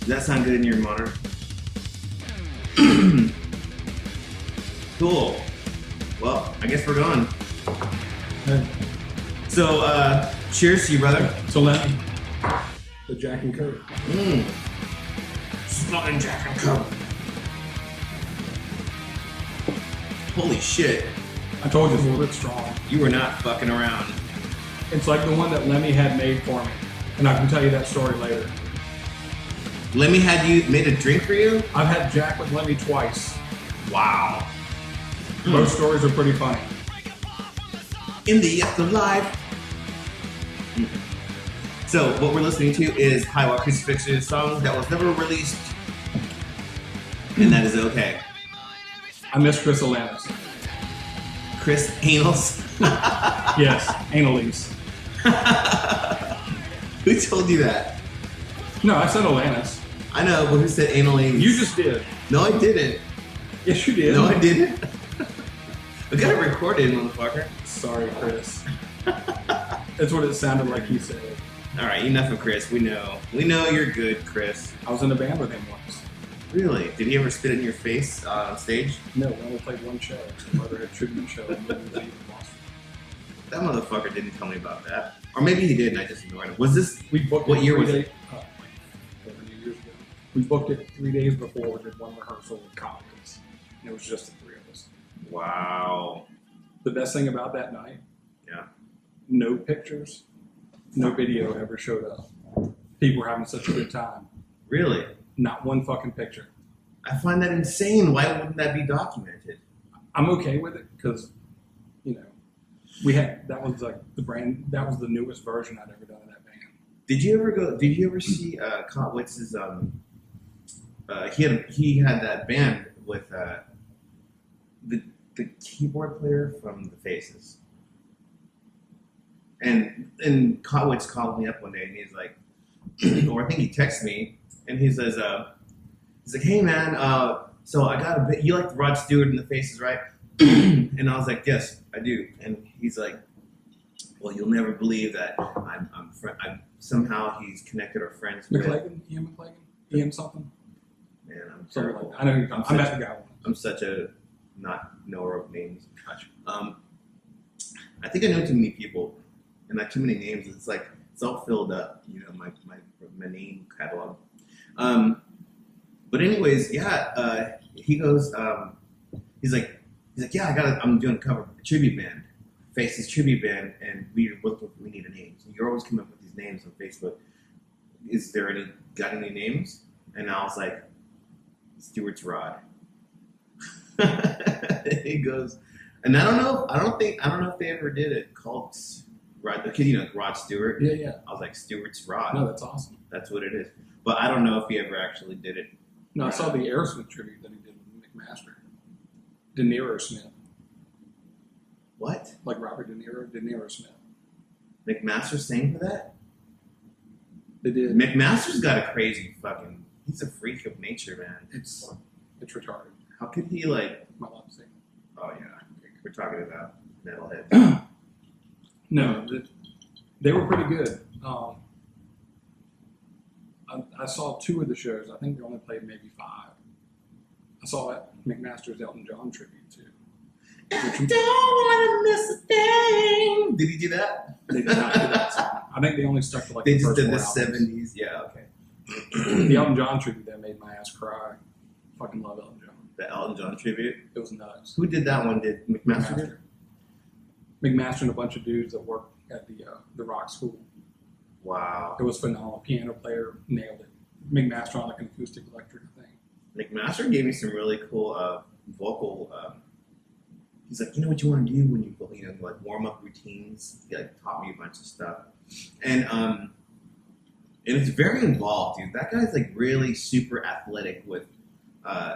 Does that sound good in your monitor? Cool. Well, I guess we're going. Hey. So, cheers to you, brother. So let me. The Jack and Coke. Smoking Jack and Coke. Holy shit. I told you it's a little bit strong. You were not fucking around. It's like the one that Lemmy had made for me. And I can tell you that story later. Lemmy had you made a drink for you? I've had Jack with Lemmy twice. Wow. Both stories are pretty funny. In the afterlife. So, what we're listening to is High Wall Crucifix's song that was never released. And that is okay. I miss Chris Alanis. Chris Anals. Yes, Annalise. Who told you that? No, I said Alanis. I know, but who said Annalise? You just did. No, I didn't. Yes, you did. No, I didn't. I got it recorded, motherfucker. Sorry, Chris. That's what it sounded like you said. All right, enough of Chris. We know. We know you're good, Chris. I was in a band with him once. Really? Did he ever spit in your face on stage? No, we only played one show. His mother had a tribute show in New Zealand. That motherfucker didn't tell me about that. Or maybe he did and I just ignored him. Was this... We booked What it year 3 was days, it? like 30 years ago. We booked it 3 days before. We did one rehearsal with colleagues. And it was just the three of us. Wow. The best thing about that night, Yeah. no pictures, no video ever showed up. People were having such a good time. Really? Not one fucking picture. I find that insane. Why wouldn't that be documented? I'm okay with it because, you know, that was like that was the newest version I'd ever done of that band. Did you ever see Kotwitz's he had that band with the keyboard player from The Faces. And Kotwitz called me up one day and he's like, or I think he texted me and he says, he's like, hey man, so I got a bit, you like Rod Stewart in The Faces, right? And I was like, yes, I do. And he's like, well, you'll never believe that I'm somehow he's connected or friends with Ian McClagan? Ian something? Man, I'm Something terrible. like that. I know you're talking. I met the guy once. I'm such a not knower of names. I think I know too many people, and not too many names. It's like it's all filled up, you know, my name catalog. But anyways, yeah, he goes, he's like, yeah, I'm doing a cover tribute band, Faces tribute band, and we need a name. So you're always coming up with these names on Facebook. Is there got any names? And I was like, Stewart's Rod. He goes, and I don't know if they ever did it called Rod, the kid, you know, Rod Stewart. Yeah. I was like, Stewart's Rod. No, that's awesome. That's what it is. But I don't know if he ever actually did it. No, I saw the Aerosmith tribute that he did with McMaster. De Niro Smith. What? Like Robert De Niro Smith. McMaster sang for that? They did. McMaster's got a crazy fucking, he's a freak of nature, man. It's retarded. How could he like, My love sing. oh yeah, we're talking about metalheads. No, they were pretty good. I saw 2 of the shows. I think they only played maybe 5. I saw McMaster's Elton John tribute too. I don't want to miss a thing. Did he do that? They did not do that song. I think they only stuck to like They the just first did the 4 albums. 70s. Yeah, okay. The Elton John tribute that made my ass cry. Fucking love Elton John. The Elton John tribute. It was nuts. Who did that one? Did McMaster did? McMaster and a bunch of dudes that worked at the rock school. Wow. It was phenomenal. Piano player nailed it. McMaster on like an acoustic electric thing. McMaster gave me some really cool vocal. He's like, you know what you want to do when you go, you know, like warm up routines. He like taught me a bunch of stuff, and it's very involved, dude. That guy's like really super athletic with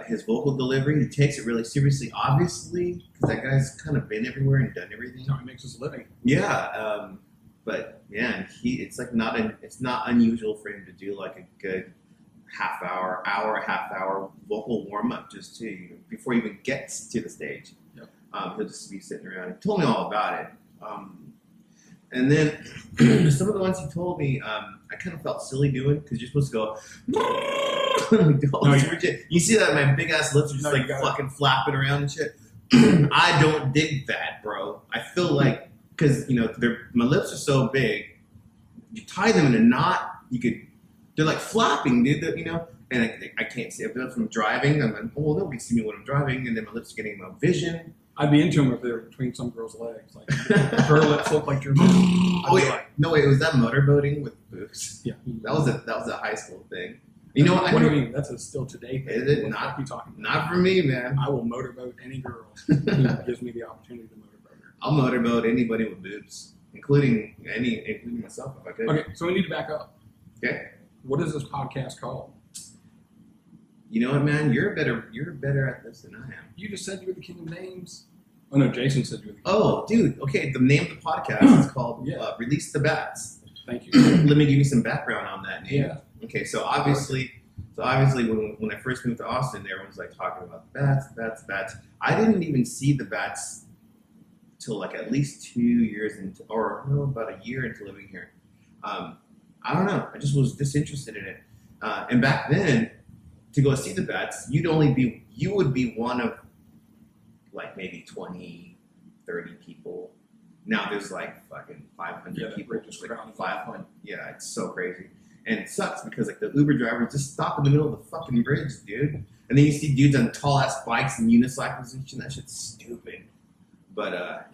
his vocal delivery. He takes it really seriously, obviously, because that guy's kind of been everywhere and done everything. That's how he makes his living. Yeah, but man, it's like it's not unusual for him to do like a good half hour vocal warm up just before he even gets to the stage. Yep. He'll just be sitting around. He told me all about it. And then some of the ones he told me, I kind of felt silly doing because you're supposed to go You see that my big ass lips are just No, like you got fucking flapping around and shit. I don't dig that, bro. I feel like because my lips are so big, you tie them in a knot, they're like flapping, dude. And I can't see. If they're from driving, I'm like, oh, well, nobody see me when I'm driving, and then my lips are getting no vision. I'd be into them if they were between some girl's legs. Like her lips look like your lips. Oh wait, no wait, was that motorboating with boobs? Yeah, that was a high school thing. You know what? What do you mean? That's a still today thing. Is it What not? the fuck are you talking about? Not for me, man. I will motorboat any girl who gives me the opportunity to motorboat her. I'll motorboat anybody with boobs, including myself if I could. Okay, so we need to back up. Okay. What is this podcast called? You know what, man? You're better at this than I am. You just said you were the king of names. Oh no, Jason said you were the king. Oh, dude. Okay, the name of the podcast is called Release the Bats. Thank you. Let me give you some background on that name. Yeah. Okay, so obviously when I first moved to Austin, everyone's like talking about bats. I didn't even see the bats till like at least 2 years about a year into living here. I don't know. I just was disinterested in it. And back then, to go see the bats, you would be one of like maybe 20, 30 people. Now there's like fucking 500 people. Just like 500. Yeah, it's so crazy. And it sucks because like the Uber drivers just stop in the middle of the fucking bridge, dude. And then you see dudes on tall ass bikes and unicycles and shit. That shit's stupid. But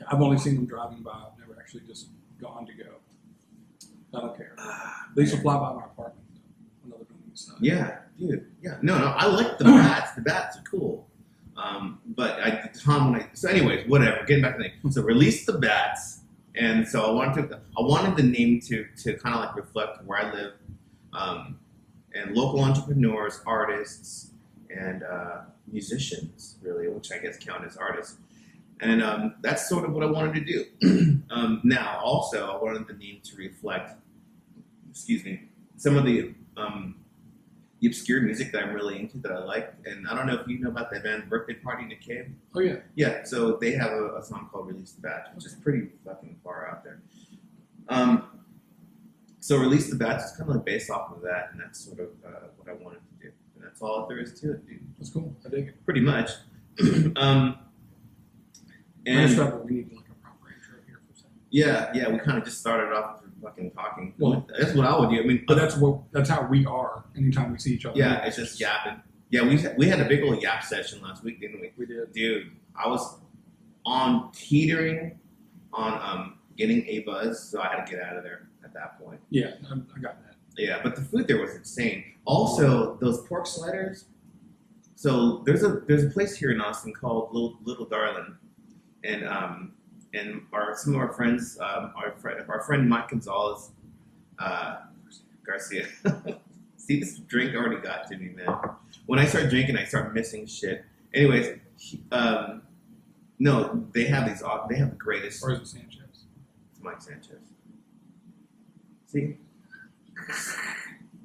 I've only seen them driving by. I've never actually just gone to go. I don't care. They used to fly by my apartment. Another building beside. Yeah, dude. Yeah. No. I like the bats. The bats are cool. But so anyways, whatever. Getting back to the name. So Release the Bats. And so I wanted the name to kind of like reflect where I live. And local entrepreneurs, artists, and musicians, really, which I guess count as artists. And that's sort of what I wanted to do. Now, also, I wanted the name to reflect, some of the obscure music that I'm really into that I like. And I don't know if you know about the band Birthday Party in the Cave. Oh, yeah. Yeah, so they have a song called Release the Bats, which is pretty fucking far out there. So Release the Bats is kind of like based off of that, and that's sort of what I wanted to do. And that's all there is to it, dude. That's cool. I dig it. Pretty much. And we need like a proper intro here for a second. Yeah, we kind of just started off with fucking talking. Well, that's what I would do. I mean, but that's how we are anytime we see each other. Yeah, it's just yapping. Yeah, we had a big old yap session last week, didn't we? We did. Dude, I was teetering on getting a buzz, so I had to get out of there at that point. Yeah, I got that. Yeah, but the food there was insane. Also, those pork sliders. So there's a place here in Austin called Little Darling, and some of our friends, our friend Mike Gonzalez, Garcia. See, this drink already got to me, man. When I start drinking, I start missing shit. Anyways, no, they have the greatest. Or is it Sanchez? It's Mike Sanchez. See?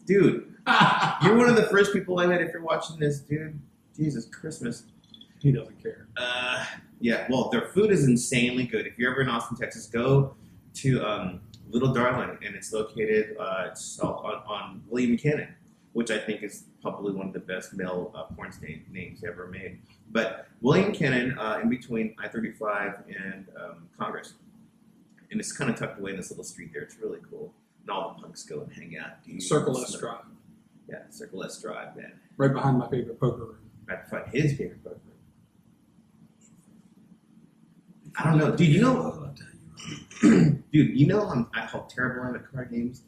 Dude, you're one of the first people I met if you're watching this, dude. Jesus Christmas. He doesn't care. Yeah, well, their food is insanely good. If you're ever in Austin, Texas, go to Little Darling, and it's located on William Cannon, which I think is probably one of the best male porn stain names ever made. But William Cannon, in between I-35 and Congress, and it's kind of tucked away in this little street there. It's really cool. And all the punks go and hang out. Dude. Circle S Drive. Yeah, Circle S Drive, man. Right behind my favorite poker room. Right behind his favorite poker room. I don't know. Dude, you know... Dude, you know how terrible I am at card games?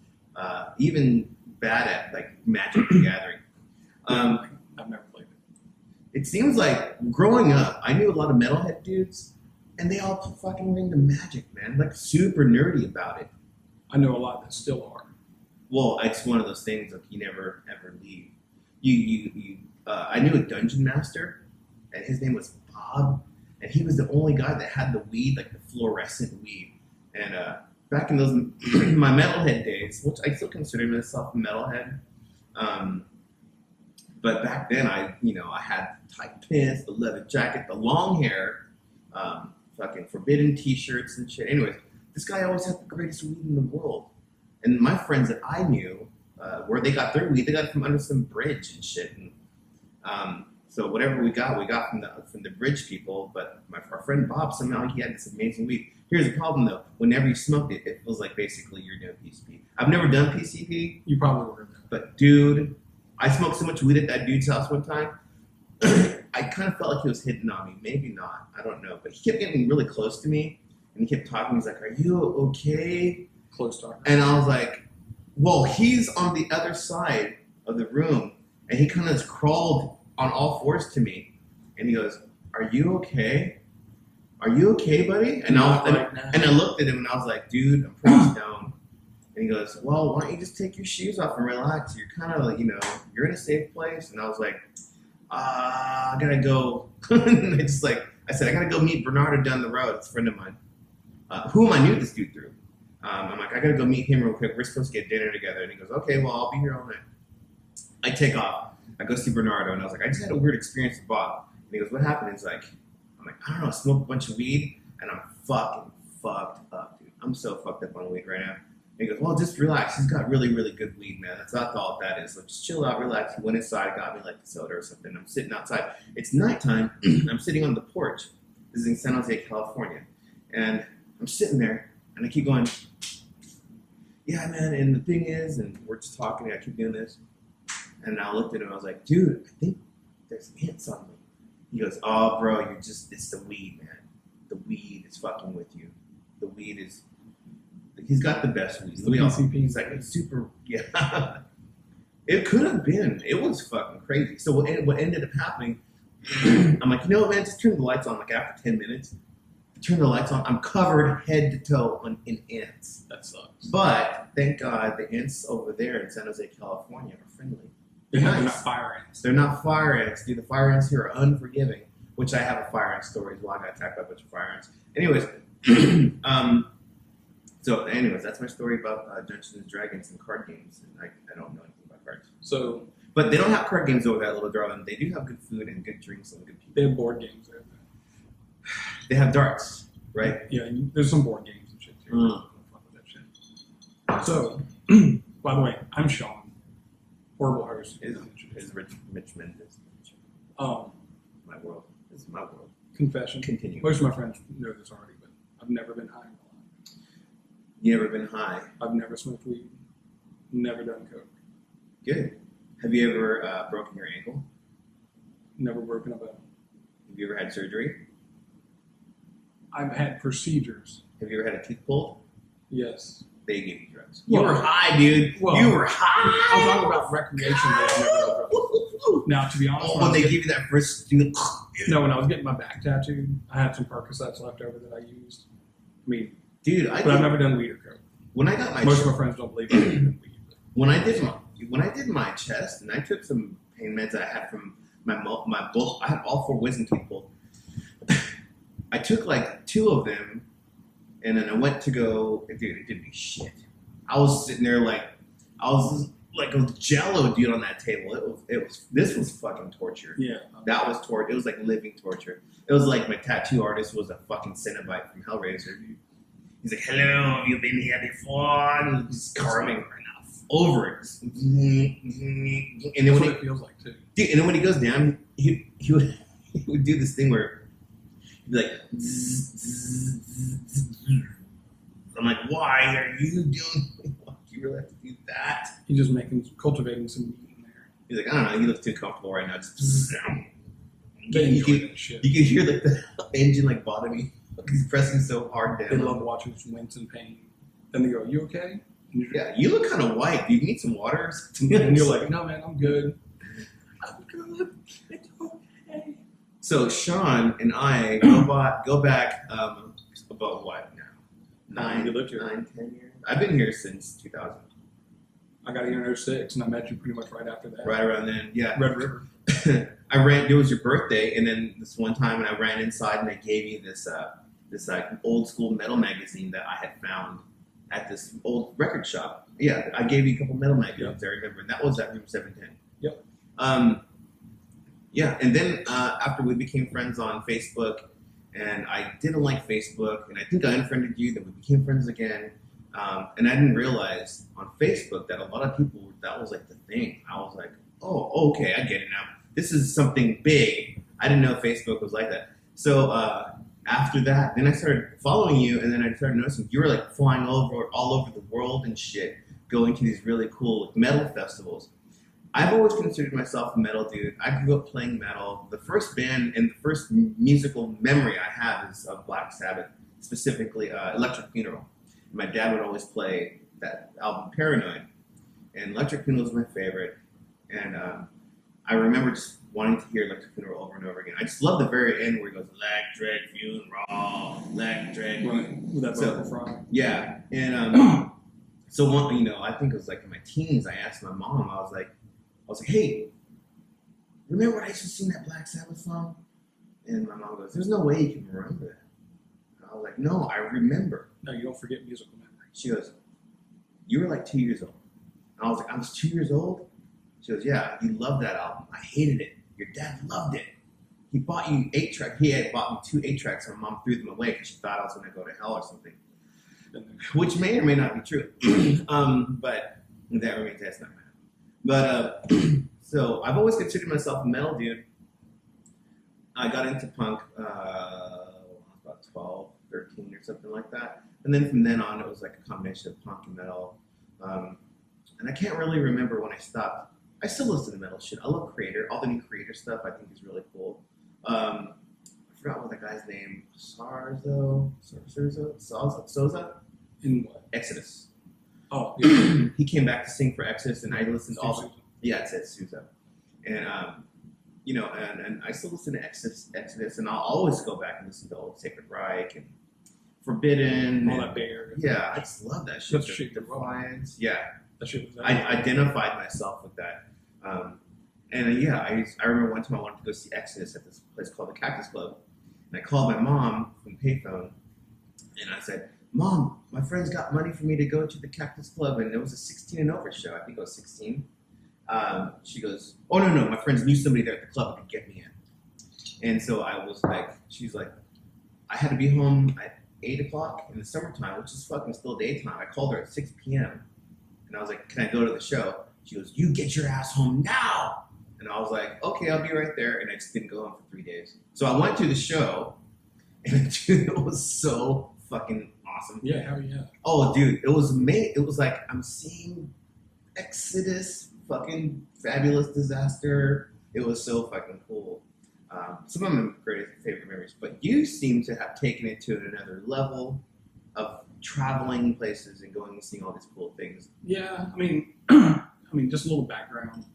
Even bad at, like, Magic the Gathering. I've never played it. It seems like, growing up, I knew a lot of metalhead dudes, and they all fucking ring the Magic, man. Like, super nerdy about it. I know a lot that still are. Well, it's one of those things like you never ever leave. I knew a dungeon master, and his name was Bob, and he was the only guy that had the weed, like the fluorescent weed. And back in those my metalhead days, which I still consider myself a metalhead, but back then I had tight pants, the leather jacket, the long hair, fucking forbidden T-shirts and shit. Anyways. This guy always had the greatest weed in the world. And my friends that I knew, where they got their weed. They got it from under some bridge and shit. And so whatever we got from the bridge people. But our friend Bob, somehow he had this amazing weed. Here's the problem though: whenever you smoke it, it feels like basically you're doing PCP. I've never done PCP. You probably were. But dude, I smoked so much weed at that dude's house one time. I kind of felt like he was hitting on me. Maybe not. I don't know. But he kept getting really close to me, and he kept talking. He's like, "Are you okay?" Close talk. And I was like, "Well, he's on the other side of the room, and he kind of crawled on all fours to me." And he goes, "Are you okay? Are you okay, buddy?" And I looked at him, and I was like, "Dude, I'm pretty stoned." And he goes, "Well, why don't you just take your shoes off and relax? You're kind of like, you're in a safe place." And I was like, I gotta go. And I said, I gotta go meet Bernardo down the road. It's a friend of mine, whom I knew this dude through. I'm like, I gotta go meet him real quick. We're supposed to get dinner together. And he goes, okay, well, I'll be here all night. I take off. I go see Bernardo, and I was like, I just had a weird experience with Bob. And he goes, what happened? He's like, I'm like, I don't know, I smoked a bunch of weed, and I'm fucking fucked up, dude. I'm so fucked up on weed right now. And he goes, well, just relax. He's got really, really good weed, man. That's all that is. So just chill out, relax. He went inside, got me like a soda or something. I'm sitting outside. It's nighttime. I'm sitting on the porch. This is in San Jose, California. And I'm sitting there, and I keep going, yeah, man. And the thing is, and we're just talking, and I keep doing this. And I looked at him, I was like, dude, I think there's ants on me. He goes, oh, bro, it's the weed, man. The weed is fucking with you. The weed is, he's got the best weed. The PCP. He's like, it's super, yeah. It could have been. It was fucking crazy. So what ended up happening, I'm like, you know what, man, just turn the lights on. Like after 10 minutes, turn the lights on. I'm covered head to toe in ants. That sucks. But thank God the ants over there in San Jose, California are friendly. They're not fire ants. They're not fire ants, dude. The fire ants here are unforgiving, which I have a fire ant story as well. I got attacked by a bunch of fire ants. Anyways, that's my story about Dungeons and Dragons and card games. And I don't know anything about cards. So, but they don't have card games over that little darling. They do have good food and good drinks and good people. They have board games there. They have darts, right? Yeah, there's some board games and shit too. Don't fuck with that shit. So, by the way, I'm Sean. Horrible host. Is Richmond is my world. This is my world. Confession. Continue. Most of my friends know this already, but I've never been high in my life. You never been high? I've never smoked weed. Never done coke. Good. Have you ever broken your ankle? Never broken a bone. Have you ever had surgery? I've had procedures. Have you ever had a tooth pulled? Yes. They gave you drugs. Well, you were high, dude. Well, you were high. I'm talking about recreation. I've never done drugs. Now, to be honest, when they give you that first, dude. No, when I was getting my back tattooed, I had some Percocets left over that I used. I mean, dude, I've never done weed or coke. When I got my most of my friends don't believe I've done weed. When I did my chest, and I took some pain meds I had from my both. I had all 4 wisdom teeth pulled. I took like 2 of them, and then I went to go. Dude, it did me shit. I was sitting there like I was like a jello dude on that table. This was fucking torture. Yeah, that was torture. It was like living torture. It was like my tattoo artist was a fucking Cenobite from Hellraiser. Dude. He's like, "Hello, have you been here before?" And he's carving over it. And then that's what it feels like too. Dude, and then when he goes down, he would do this thing where he'd be like, zzz, zzz, zzz. I'm like, why are you doing? Why do you really have to do that? He's just cultivating some meat in there. He's like, I don't know. He looks too comfortable right now. Just, you can hear like the engine like bottoming. He's pressing so hard down. They love watching us wince in pain. Then they go, "You okay?" Yeah, you look kind of white. Do you need some water? And you're like, "No, man, I'm good. I'm good. It's okay." So Sean and I go back about what now? 9, 10 years. I've been here since 2000. I got here in 06, and I met you pretty much right after that. Right around then, yeah. Red River. It was your birthday, and then this one time, and I ran inside, and I gave you this like old school metal magazine that I had found at this old record shop. Yeah, I gave you a couple metal magazines. I remember, and that was at room 710. Yep. Yeah, and then after we became friends on Facebook, and I didn't like Facebook, and I think I unfriended you. Then we became friends again, And I didn't realize on Facebook that a lot of people, that was like the thing. I was like, oh, okay, I get it now. This is something big. I didn't know Facebook was like that. So after that, then I started following you, and then I started noticing you were like flying all over the world and shit, going to these really cool metal festivals. I've always considered myself a metal dude. I grew up playing metal. The first band and the first musical memory I have is of Black Sabbath, specifically Electric Funeral. My dad would always play that album Paranoid, and Electric Funeral was my favorite. And I remember just wanting to hear Electric Funeral over and over again. I just love the very end where he goes, Electric Funeral, Electric. Right, with that vocal fry. Yeah, and so one, I think it was like in my teens. I asked my mom. I was like, hey, remember when I used to sing that Black Sabbath song? And my mom goes, there's no way you can remember that. And I was like, no, I remember. No, you don't forget musical memory. She goes, you were like 2 years old. And I was like, I was 2 years old? She goes, yeah, you loved that album. I hated it. Your dad loved it. He bought you 8-track. He had bought me 2 8-tracks, and my mom threw them away because she thought I was going to go to hell or something. Which may or may not be true. But that remains, that's not matter. But, so I've always considered myself a metal dude. I got into punk when I was about 12, 13 or something like that. And then from then on, it was like a combination of punk and metal. And I can't really remember when I stopped. I still listen to metal shit. I love Creator. All the new Creator stuff I think is really cool. I forgot what that guy's name. Sosa? In what? Exodus. Oh, yeah. He came back to sing for Exodus, and I listened to all the... Yeah, it said Sousa. And, and I still listen to Exodus, and I'll always go back and listen to old Sacred Reich and Forbidden. All that Bear. Yeah, I just love that shit. That's shit. Defiance. Yeah. That shit was I identified myself with that. I remember one time I wanted to go see Exodus at this place called the Cactus Club. And I called my mom from payphone, and I said, Mom, my friends got money for me to go to the Cactus Club, and it was a 16 and over show. I think it was 16. She goes, oh, no, my friends knew somebody there at the club who could get me in. And so I was like, she's like, I had to be home at 8 o'clock in the summertime, which is fucking still daytime. I called her at 6 p.m. And I was like, can I go to the show? She goes, you get your ass home now. And I was like, okay, I'll be right there. And I just didn't go home for 3 days. So I went to the show, and it was so fucking awesome. Yeah, hell yeah. Oh, dude, it was like I'm seeing Exodus, fucking Fabulous Disaster. It was so fucking cool. Some of my greatest favorite memories. But you seem to have taken it to another level of traveling places and going and seeing all these cool things. Yeah, I mean, just a little background.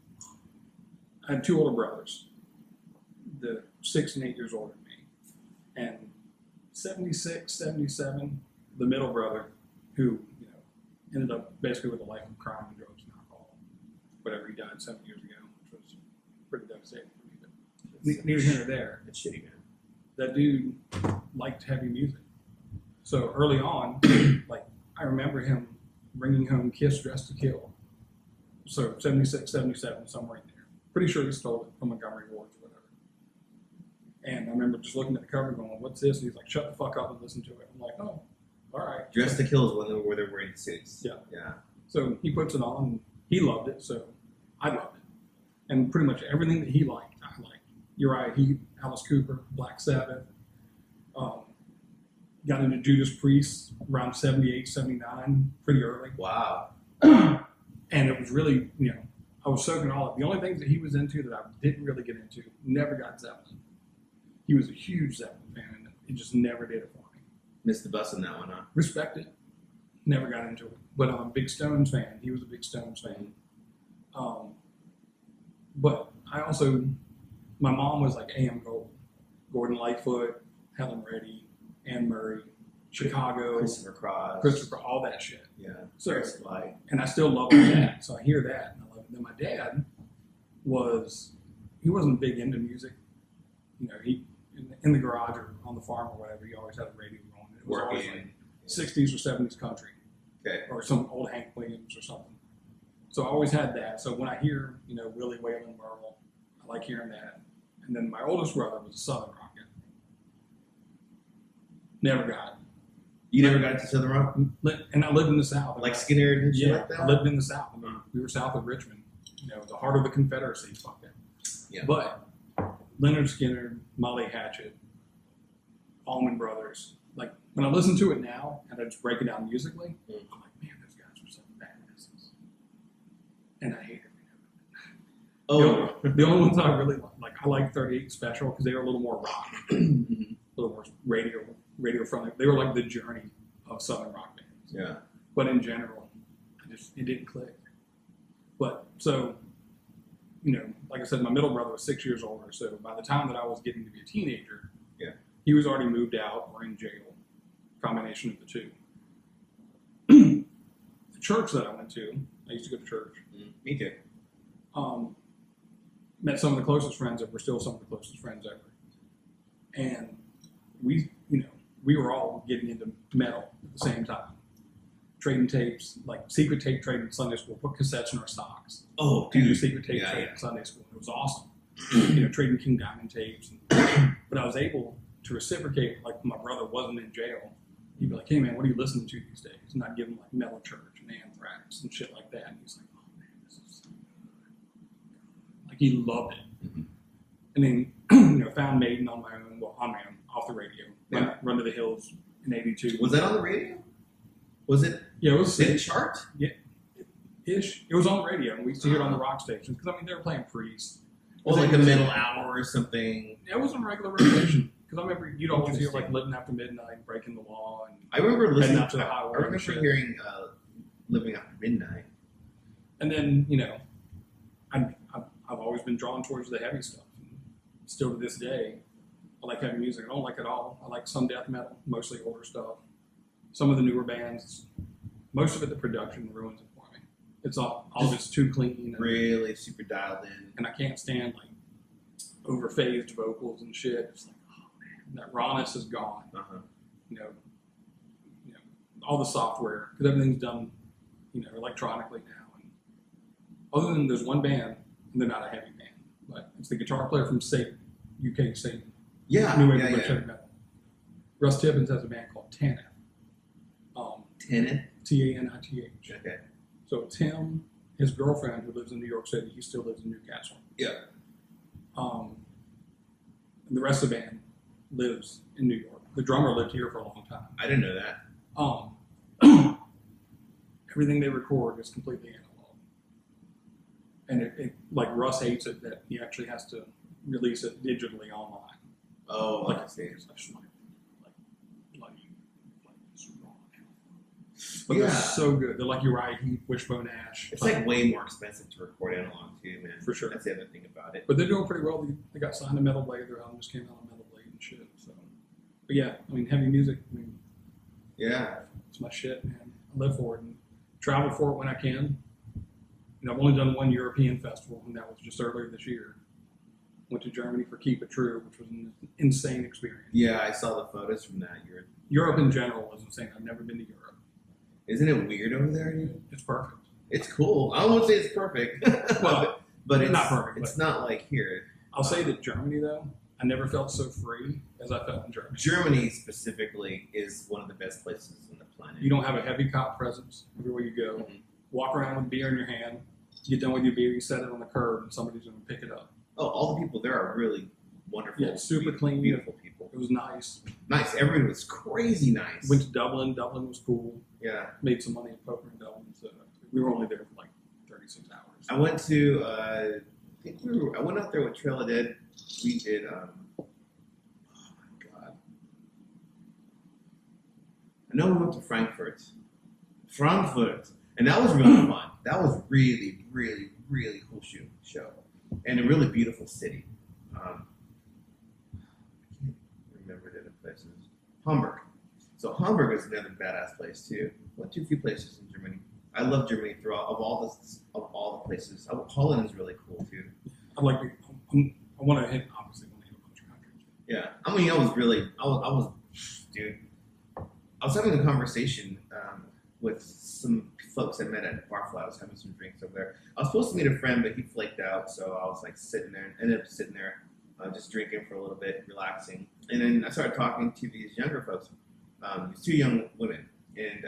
I had 2 older brothers, the 6 and 8 years older than me, and 76, 77, the middle brother, who ended up basically with a life of crime and drugs and alcohol. Whatever, he died 7 years ago, which was pretty devastating for me. But neither here nor there. It's shitty, man. That dude liked heavy music. So early on, I remember him bringing home Kiss Dressed to Kill. So 76, 77, somewhere in there. Pretty sure he stole it from Montgomery Ward's or whatever. And I remember just looking at the cover going, what's this? And he's like, shut the fuck up and listen to it. I'm like, oh, all right. Dressed to Kill is when where they're wearing suits. Yeah. Yeah. So he puts it on, and he loved it, so I loved it. And pretty much everything that he liked, I liked. Uriah Heep, Alice Cooper, Black Sabbath. Got into Judas Priest around 78, 79, pretty early. Wow. And it was really, I was soaking it all up. The only things that he was into that I didn't really get into, never got Zeppelin. He was a huge Zeppelin fan, and it just never did it for me. Missed the bus on that one, huh? Respect it. Never got into it. But I'm a big Stones fan. He was a big Stones fan. But I also, my mom was like A.M. Gold, Gordon Lightfoot, Helen Reddy, Anne Murray, Chicago, Christopher Cross, all that shit. Yeah. So, Light. and I still love my dad, so I hear that and I love it. Then my dad he wasn't big into music. He in the garage or on the farm or whatever, he always had a radio going. It was always like 60s or 70s country. Okay. Or some old Hank Williams or something. So I always had that. So when I hear, Willie Waylon Merle, I like hearing that. And then my oldest brother was a Southern rocker. Never got it. You never got to Southern Rock? And I lived in the South. Like Skinner and shit like that? I lived in the South. I mean, we were south of Richmond. You know, the heart of the Confederacy. Fuck that. Yeah. But Leonard Skinner, Molly Hatchet, Allman Brothers. Like, when I listen to it now and I just break it down musically, I'm like, man, those guys were so badasses. And I hate it. Oh. The only ones I really like, I like 38 Special because they were a little more rock, a little more radio friendly. They were like the Journey of Southern rock bands. Yeah. But in general, it didn't click. But so, you know, like I said, my middle brother was 6 years older. So by the time that I was getting to be a teenager, he was already moved out or in jail. Combination of the two. The church that I went to, I used to go to church. Me too. Met some of the closest friends that were still some of the closest friends ever. And we were all getting into metal at the same time. Trading tapes, like secret tape trading in Sunday school, put cassettes in our socks. Oh, Do dude. secret tape trading in Sunday school. It was awesome. You know, trading King Diamond tapes. But I was able to reciprocate, like my brother wasn't in jail. He'd be like, hey man, what are you listening to these days? And I'd give him like Metal Church and Anthrax and shit like that. And he's like, oh man, this is so good. Like he loved it. And then, you know, found Maiden on my own, off the radio. Run to the Hills in '82. Was that on the radio? Was it? Yeah, it was. Did it chart? Yeah, ish. It was on the radio, and we used to hear it on the rock stations because I mean they were playing Priest. Or like a Metal Hour or something. It was on regular rotation because I remember you'd always hear like Living After Midnight, Breaking the Law, and I remember listening Out to the Highway. I remember hearing Living After Midnight. And then you know, I've always been drawn towards the heavy stuff. And still to this day, I like heavy music. I don't like it all. I like some death metal, mostly older stuff. Some of the newer bands, most of it, the production ruins it for me. It's all just too clean. And, really super dialed in. And I can't stand like overphased vocals and shit. It's like, oh man, that rawness is gone. You know, all the software, because everything's done, you know, electronically now. And other than there's one band, and they're not a heavy band, but it's the guitar player from Satan, UK Satan. Yeah, New Wave heavy metal. Russ Tibbins has a band called Tanith. Tanith? Tanith. Okay. So it's him, his girlfriend who lives in New York City. He still lives in Newcastle. Yeah. And the rest of the band lives in New York. The drummer lived here for a long time. I didn't know that. Everything they record is completely analog. And it like Russ hates it that he actually has to release it digitally online. Oh, Like I see. it's like but they're so good. They're like Uriah Heep, Wishbone Ash. It's like way more expensive to record analog too, man. For sure. That's the other thing about it. But they're doing pretty well. They got signed to Metal Blade. Their album just came out on Metal Blade and shit. So, but yeah, I mean, heavy music. I mean, Yeah. it's my shit, man. I live for it and travel for it when I can. You know, I've only done one European festival, and that was just earlier this year. Went to Germany for Keep It True, which was an insane experience. Yeah, I saw the photos from that. Europe in general was insane. I've never been to Europe. Isn't it weird over there, dude? It's perfect. It's cool. I won't say it's perfect. Well, but it's not perfect. It's not like here. I'll say that Germany, though, I never felt so free as I felt in Germany. Germany specifically is one of the best places on the planet. You don't have a heavy cop presence everywhere you go. Mm-hmm. Walk around with beer in your hand. You get done with your beer, you set it on the curb, and somebody's going to pick it up. Oh, all the people there are really wonderful. Yeah, super clean. Beautiful people. It was nice. Nice. Everyone was crazy nice. Went to Dublin. Dublin was cool. Yeah. Made some money in poker in Dublin. So we were only there for like 36 hours. I went to, I went out there with Trail of Dead. We did, oh my God. I know we went to Frankfurt. And that was really fun. That was really, really, really cool show. And a really beautiful city. I can't remember the other places. Hamburg. So Hamburg is another badass place too. Went to a few places in Germany. I love Germany of all the places. Holland is really cool too. I want to hit, obviously, want to hit a bunch of countries. Yeah, I mean, I was having a conversation with some folks I met at Barfly. I was having some drinks over there. I was supposed to meet a friend, but he flaked out, so I was like ended up sitting there, just drinking for a little bit, relaxing. And then I started talking to these younger folks, these two young women, and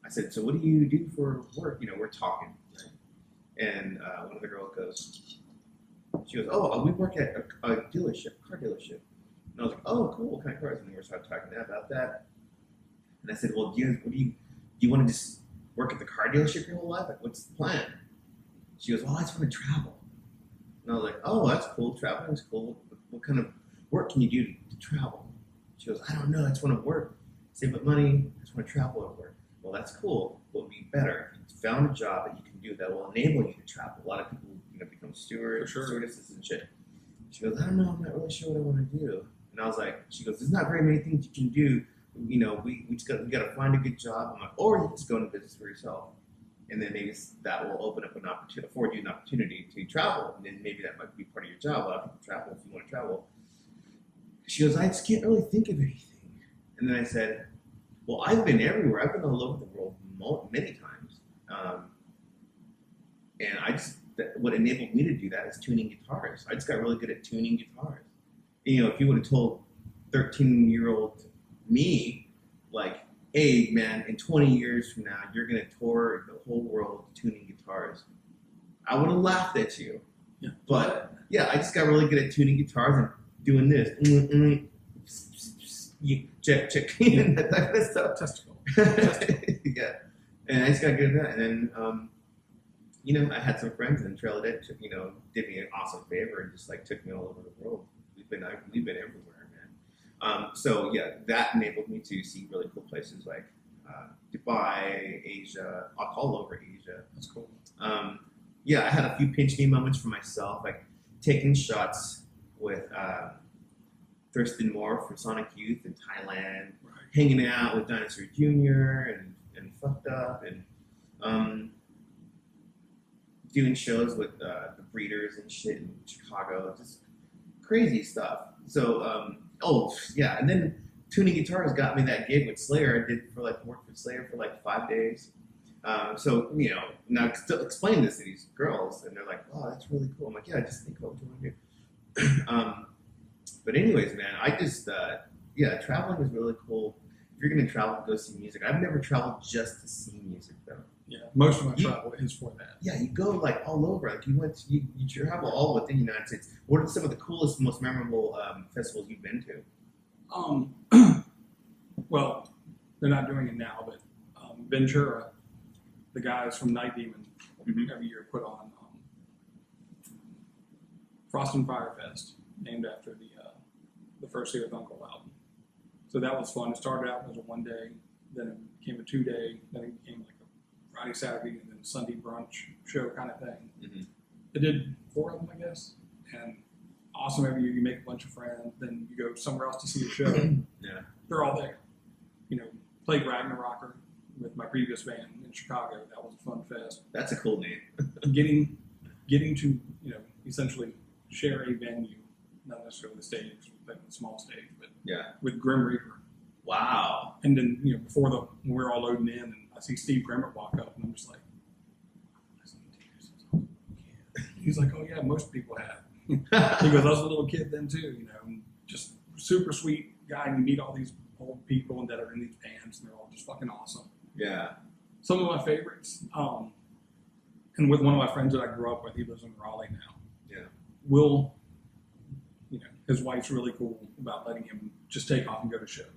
I said, "So what do you do for work?" We're talking, right? And one of the girls goes, she goes, "Oh, we work at a dealership, car dealership." And I was like, "Oh, cool, what kind of cars?" And we started talking about that. And I said, "Well, do you want to just work at the car dealership your whole life? Like, what's the plan?" She goes, "Well, I just want to travel." And I was like, "Oh, that's cool. Traveling is cool. What kind of work can you do to travel?" She goes, "I don't know. I just want to work, save up money. I just want to travel at work." Well, that's cool. What would be better if you found a job that you can do that will enable you to travel? A lot of people, become stewards, For sure. stewardesses, and shit. She goes, "I don't know. I'm not really sure what I want to do." And I was like, she goes, "There's not very many things you can do. We got to find a good job." I'm like, "Or you can just go into business for yourself, and then maybe that will open up an opportunity, afford you an opportunity to travel, and then maybe that might be part of your job. A lot of people travel if you want to travel." She goes, "I just can't really think of anything." And then I said, "Well, I've been everywhere. I've been all over the world many times, and what enabled me to do that is tuning guitars. I just got really good at tuning guitars. If you would have told 13-year-old me, like, 'Hey, man, in 20 years from now, you're going to tour the whole world tuning guitars,' I would have laughed at you. Yeah. But, yeah, I just got really good at tuning guitars and doing this. Check. That type of stuff. Testicle. Yeah. And I just got good at that. And then, I had some friends in Trail of Dead, did me an awesome favor and just took me all over the world. We've been everywhere, man. So yeah, that enabled me to see really cool places like Dubai, Asia, all over Asia. That's cool. Yeah, I had a few pinch me moments for myself, like taking shots with Thurston Moore from Sonic Youth in Thailand, Right. hanging out with Dinosaur Jr. and Fucked Up, and doing shows with the Breeders and shit in Chicago, just crazy stuff. So, and then tuning guitars got me that gig with Slayer. I did worked for Slayer for 5 days. So now explain this to these girls, and they're like, "Oh, that's really cool." I'm like, "Yeah, just think about what you want to do." But anyways, man, I just traveling is really cool. If you're gonna travel, go see music. I've never traveled just to see music though. Yeah, most of my travel is for that. Yeah, you go all over. You travel all within the United States. What are some of the coolest, most memorable festivals you've been to? Well, they're not doing it now, but Ventura, the guys from Night Demon, every year put on Frost and Fire Fest, named after the first year of Uncle album. So that was fun. It started out as a 1 day, then it became a 2 day, then it became like a Friday, Saturday, and then Sunday brunch show kind of thing. Mm-hmm. They did 4 of them, I guess, and awesome. Every year you make a bunch of friends, then you go somewhere else to see a show. Yeah, they're all there. Played Ragnarok with my previous band in Chicago. That was a fun fest. That's a cool name. getting to essentially share a venue, not necessarily the stage, but the small stage, but with Grim Reaper. Wow. And then before when we're all loading in, and I see Steve Grimmett walk up, and I'm just like, listening to you since I was a little kid. He's like, "Oh yeah, most people have." He goes, "I was a little kid then too," and just super sweet guy. And you meet all these old people that are in these bands, and they're all just fucking awesome. Yeah. Some of my favorites, and with one of my friends that I grew up with, he lives in Raleigh now. Yeah. Will, his wife's really cool about letting him just take off and go to shows.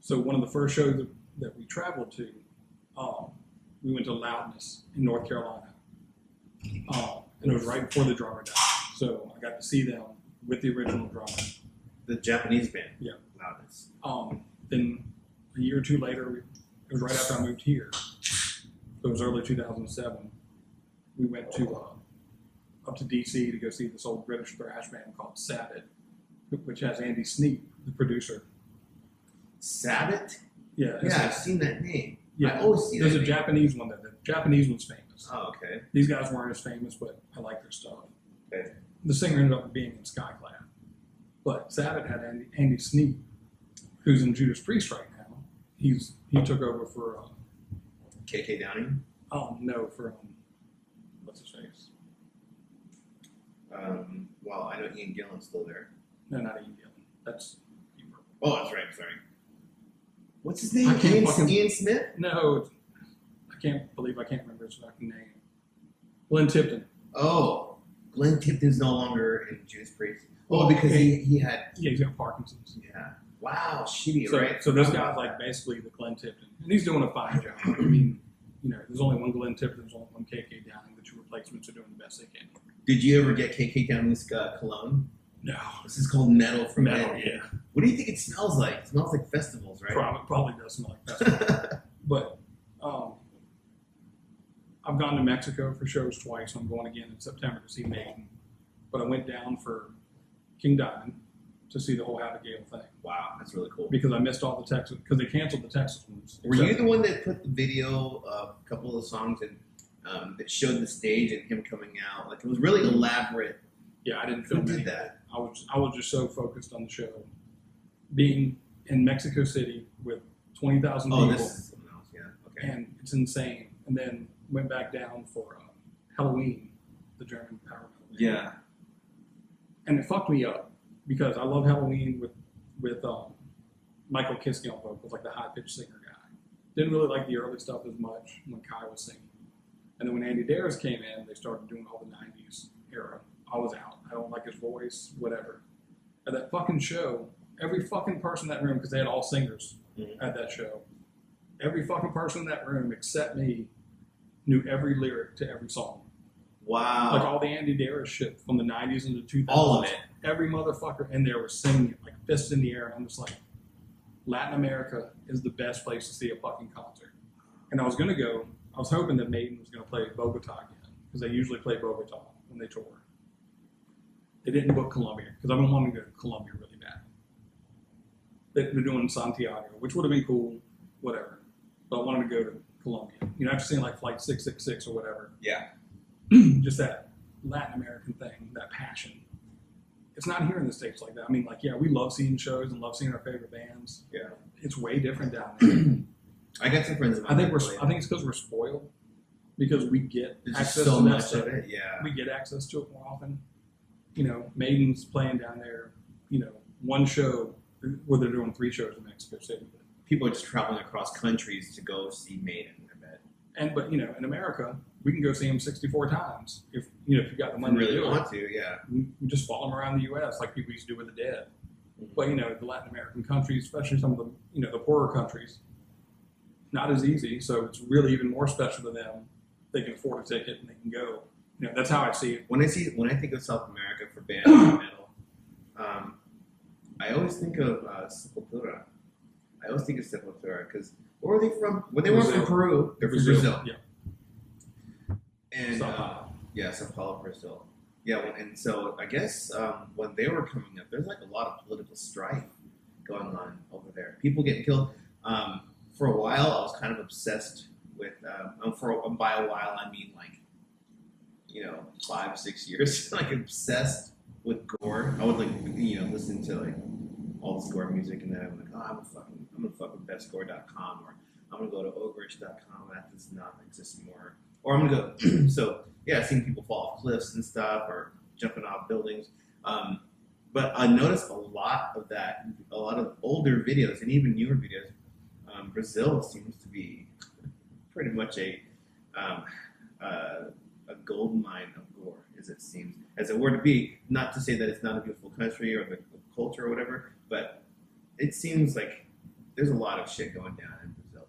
So one of the first shows that we traveled to, we went to Loudness in North Carolina. And it was right before the drummer died. So I got to see them with the original drummer. The Japanese band. Yeah. Loudness. Then a year or two later, it was right after I moved here. So it was early 2007. We went to up to DC to go see this old British thrash band called Sabbath, which has Andy Sneap, the producer. Sabbath? Yeah. I've seen that name. Yeah. I always see that. There's a Japanese one that the Japanese one's famous. Oh, okay. These guys weren't as famous, but I like their stuff. Okay. The singer ended up being in Skyclad. But Sabbath had Andy Sneap, who's in Judas Priest right now. He took over for KK Downing? No, for what's his face? Well, I know Ian Gillan's still there. No, not Ian Gillan. That's Deep Purple. Oh, that's right. Sorry. What's his name? I can't Ian Smith? No, I can't believe I can't remember his fucking name. Glenn Tipton. Oh, Glenn Tipton's no longer in Judas Priest. Oh, because he had. Yeah, he's got Parkinson's. Yeah. Wow, shitty, So, right? so this guy's like basically the Glenn Tipton, and he's doing a fine job. I mean, there's only one Glenn Tipton, there's only one KK Downing. The two replacements are doing the best they can. Did you ever get KK Downing's cologne? No. This is called Metal from Metal, Ed. yeah. What do you think it smells like? It smells like festivals, right? Probably does smell like that. But I've gone to Mexico for shows twice. I'm going again in September to see Maiden. But I went down for King Diamond to see the whole Abigail thing. Wow, that's really cool. Because I missed all the Texas, because they canceled the Texas ones. Were you the one that put the video of a couple of the songs and that showed the stage and him coming out? Like, it was really elaborate. Yeah, I didn't Who film did anything. that? I was just so focused on the show. Being in Mexico City with 20,000 people. Oh, this is something else, yeah. Okay. And it's insane. And then went back down for Halloween, the German power metal band. Yeah. And it fucked me up because I love Halloween with Michael Kiske on vocals, like the high-pitched singer guy. Didn't really like the early stuff as much when Kai was singing. And then when Andy Darius came in, they started doing all the 90s era. I was out. I don't like his voice, whatever. At that fucking show, every fucking person in that room, because they had all singers at that show, every fucking person in that room except me knew every lyric to every song. Wow. Like all the Andy Darius shit from the 90s into 2000s. All of it. Every motherfucker in there was singing it, like fists in the air. And I'm just like, Latin America is the best place to see a fucking concert. And I was going to go, I was hoping that Maiden was going to play Bogota again, because they usually play Bogota when they tour. They didn't book Colombia, because I've been wanting to go to Colombia really bad. They're doing Santiago, which would have been cool, whatever. But I wanted to go to Colombia. After seeing like Flight 666 or whatever. Yeah. Just that Latin American thing, that passion. It's not here in the States like that. I mean, like, yeah, we love seeing shows and love seeing our favorite bands. Yeah. It's way different down there. I got some friends of mine. I think it's because we're spoiled, because we get There's access just so to that much stuff. of it. Yeah. We get access to it more often. Maiden's playing down there. One show where they're doing 3 shows in Mexico City. People are just traveling across countries to go see Maiden, I bet. But in America, we can go see them 64 times if you got the money If you to really do want it. to, yeah. We just follow them around the U.S. like people used to do with the dead. Mm-hmm. But the Latin American countries, especially some of the the poorer countries, not as easy. So it's really even more special to them. They can afford a ticket and they can go. That's how I see it. When I think of South America for bands and metal, I always think of Sepultura. I always think of Sepultura because where were they from? When they weren't from Peru, they're from Brazil. Yeah. And Sao Paulo, Brazil. Yeah, and so I guess when they were coming up, there's like a lot of political strife going on over there. People getting killed. For a while, I was kind of obsessed with. By a while, I mean like 5-6 years. Like obsessed with gore. I would listen to like all this gore music, and then I'm like, I'm gonna fuck with bestgore.com, or I'm gonna go to ogreish.com. That does not exist anymore. Or I'm gonna go. So yeah, seeing people fall off cliffs and stuff, or jumping off buildings. But I noticed a lot of that, a lot of older videos and even newer videos. Brazil seems to be pretty much a gold mine of gore, as it seems, as it were to be. Not to say that it's not a beautiful country or the culture or whatever, but it seems like there's a lot of shit going down in Brazil.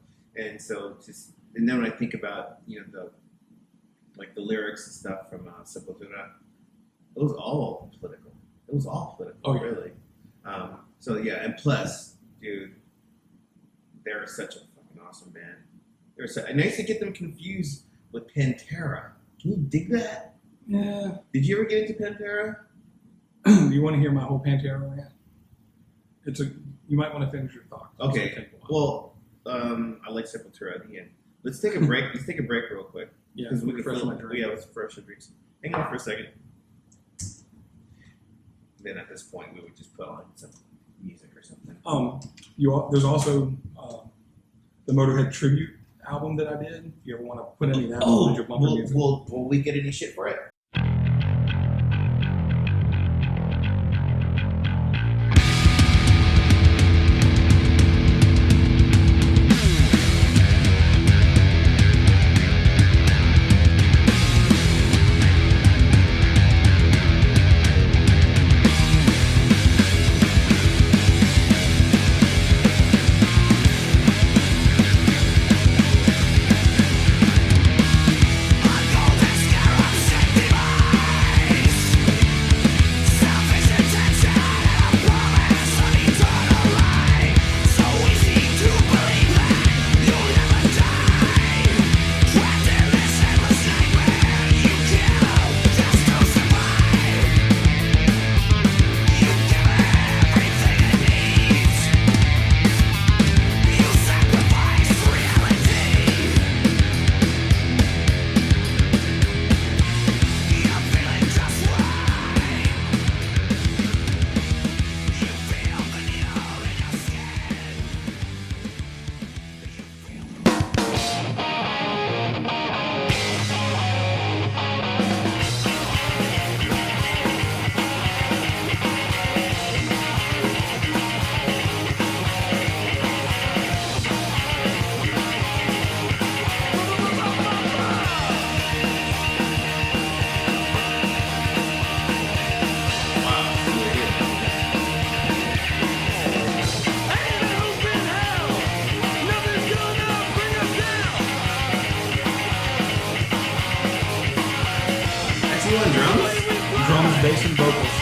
And then when I think about the lyrics and stuff from Sepultura, it was all political. It was all political, oh, yeah. Really. So yeah, and plus, dude, they're such a fucking awesome band. And I used to get them confused with Pantera. Can you dig that? Yeah. Did you ever get into Pantera? Do you want to hear my whole Pantera rant? You might want to finish your thought. Okay. Well, I like Sepultura at the end. Let's take a break. Let's take a break real quick. Yeah. Because we can refresh my fill. drink. Yeah, let's refresh the drinks. Hang on for a second. Then at this point, we would just put on some music or something. There's also the Motorhead tribute album that I did. If you ever want to put any of that on your bumper music. Will we get any shit for it? you on drums? Drums, bass, and vocals.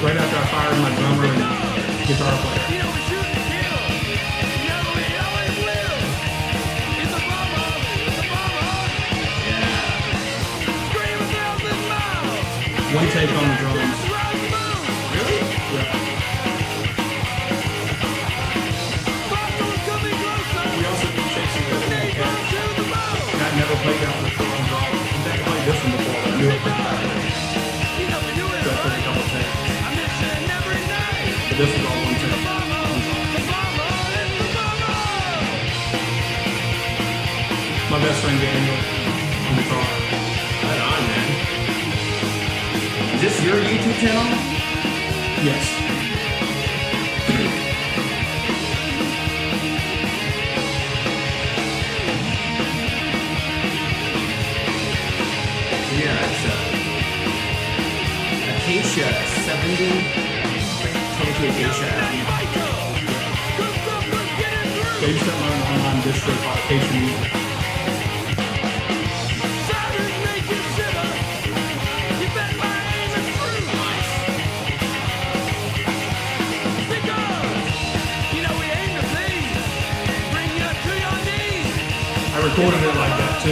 Right after I fired my drummer and guitar player. One take on the drums. Really? Yeah. We also do chasing the little cats. And I've never played that one before on drums. In fact, I played this one before, but I knew it pretty bad. So I played a couple takes. But this was all one take. My best friend Daniel on the guitar. Right on, man. Is this your YouTube channel? Yes. Yeah, it's Acacia 70. Coming to Acacia. They set my online distro called Acacia Music. I recorded it like that too.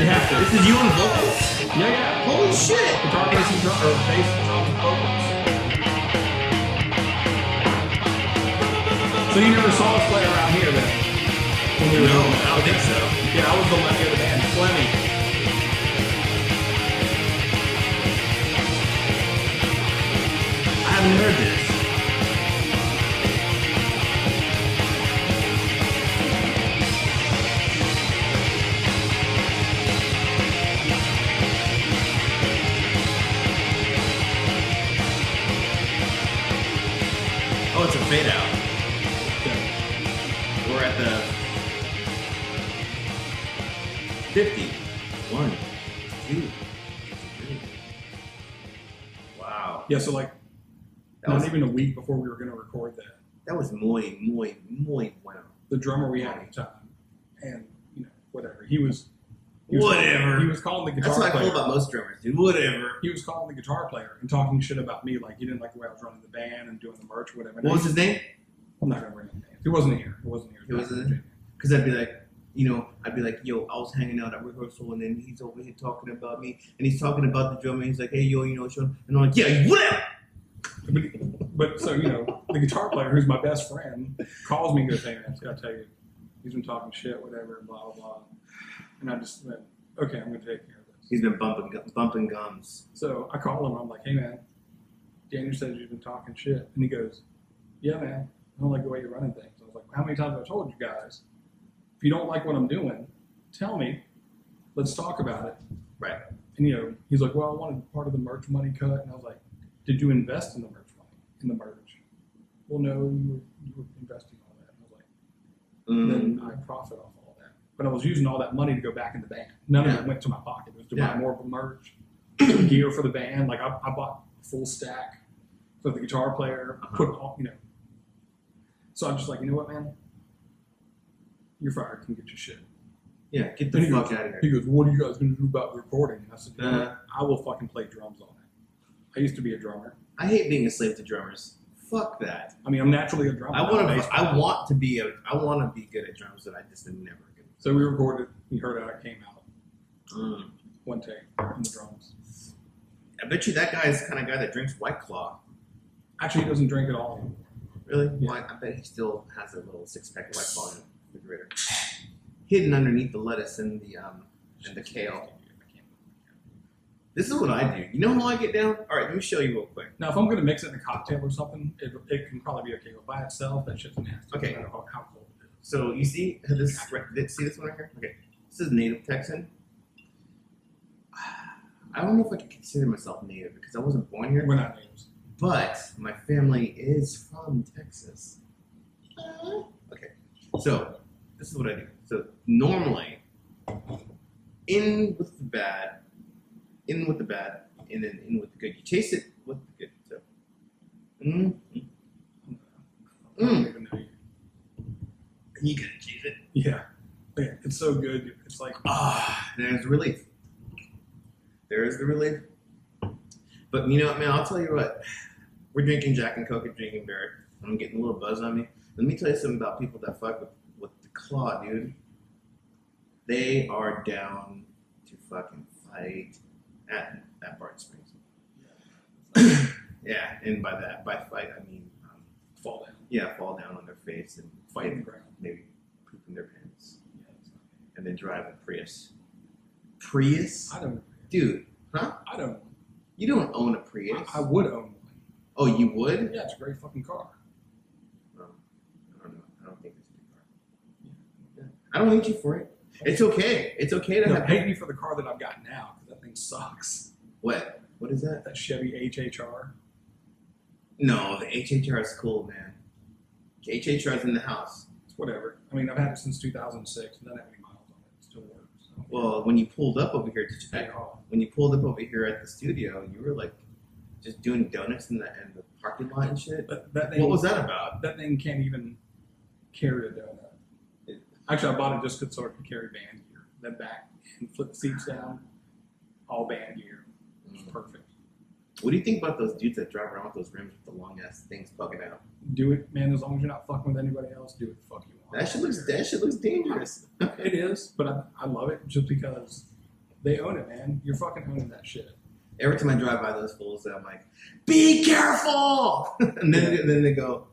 You have to. This is you on vocals? Yeah. Holy shit! Guitar, bass, and drum, or bass, drums, and vocals. So you never saw us play around here then? When we were No, doing it? I don't think so. Yeah, I was the Lemmy of the band, Flemmy. I haven't heard this. Oh, it's a fade out. Yeah. We're at the 50. 1, 2, 3. Wow. Yeah, so like, That not was even a week before we were going to record that, that was muy bueno. the drummer we had at the time, and you know, whatever, he was Whatever. he was calling the guitar That's what I player. feel about most drummers, dude. Whatever. He was calling the guitar player and talking shit about me, like he didn't like the way I was running the band and doing the merch or whatever. What was his name? I'm not gonna bring his name. He wasn't here. He wasn't here? Because I'd be like, I'd be like, yo, I was hanging out at rehearsal and then he's over here talking about me and he's talking about the drummer and he's like, hey, yo, Sean. And I'm like, yeah, whatever. But so, the guitar player, who's my best friend, calls me and goes, hey, man, I just gotta tell you, he's been talking shit, whatever, blah, blah, blah. And I just went, okay, I'm gonna take care of this. He's been bumping gums. So I call him, I'm like, hey, man, Daniel says you've been talking shit. And he goes, yeah, man, I don't like the way you're running things. I was like, how many times have I told you guys, if you don't like what I'm doing, tell me, let's talk about it. Right. And, he's like, well, I wanted part of the merch money cut. And I was like, did you invest in the merch money, in the merch? Well, no, you were investing all that. And I was like, then I profit off all that. But I was using all that money to go back in the band. None of it went to my pocket. It was to buy more of the merch, gear for the band. Like I bought a full stack for the guitar player, put all, So I'm just like, you know what, man? You're fired. Come get your shit. Yeah, get the fuck out of here. He goes, what are you guys going to do about the recording? And I said, I will fucking play drums on it. I used to be a drummer. I hate being a slave to drummers. Fuck that. I mean, I'm naturally a drummer. I want to be good at drums, but I just am never good. So we recorded. You heard how it came out. One take on the drums. I bet you that guy is the kind of guy that drinks White Claw. Actually, he doesn't drink at all anymore. Really? Yeah. Well, I bet he still has a little 6-pack of White Claw in the refrigerator, hidden underneath the lettuce and the kale. This is what I do. You know how I get down? All right, let me show you real quick. Now, if I'm going to mix it in a cocktail or something, it can probably be okay. But by itself, that shit's nasty. Okay. No matter how cold it is. So you see this? See this one right here? Okay, this is native Texan. I don't know if I can consider myself native because I wasn't born here. We're not natives. But my family is from Texas. Okay, so this is what I do. So normally, in with the bad, and then in with the good. You chase it with the good. So, I don't even know you. you gotta chase it. Yeah. Yeah, it's so good. It's like, There's relief. There is the relief. But you know what, man, I'll tell you what. We're drinking Jack and Coke and drinking beer. I'm getting a little buzz on me. Let me tell you something about people that fuck with the claw, dude. They are down to fucking fight at Barton Springs. Yeah, and by fight, I mean fall down. Yeah, fall down on their face and Fight in the ground. maybe poop in their pants. Yeah, it's not And then drive a Prius. Prius? I don't. Dude, huh? I don't. You don't own a Prius? I would own one. Oh, you would? Yeah, it's a great fucking car. I don't know. I don't think it's a good car. Yeah. I don't hate you for it. It's okay. It's okay to No, have. hate me for the car that I've got now, because that thing sucks. What? What is that? That Chevy HHR. No, the HHR is cool, man. HHR is in the house. It's whatever. I mean, I've had it since 2006, and doesn't have any miles on it. It still works. So. Well, when you pulled up over here to check, Yeah. when you pulled up over here at the studio, you were like just doing donuts in the parking lot and shit. That thing, What was that about? That thing can't even carry a donut. Actually, I bought it just so it could carry band gear. That back and flip the seats down, all band gear. It's perfect. What do you think about those dudes that drive around with those rims with the long ass things poking out? Do it, man. As long as you're not fucking with anybody else, do it the fuck you want. That shit looks dangerous. It is, but I love it just because they own it, man. You're fucking owning that shit. Every time I drive by those fools, I'm like, "Be careful!" and then they go,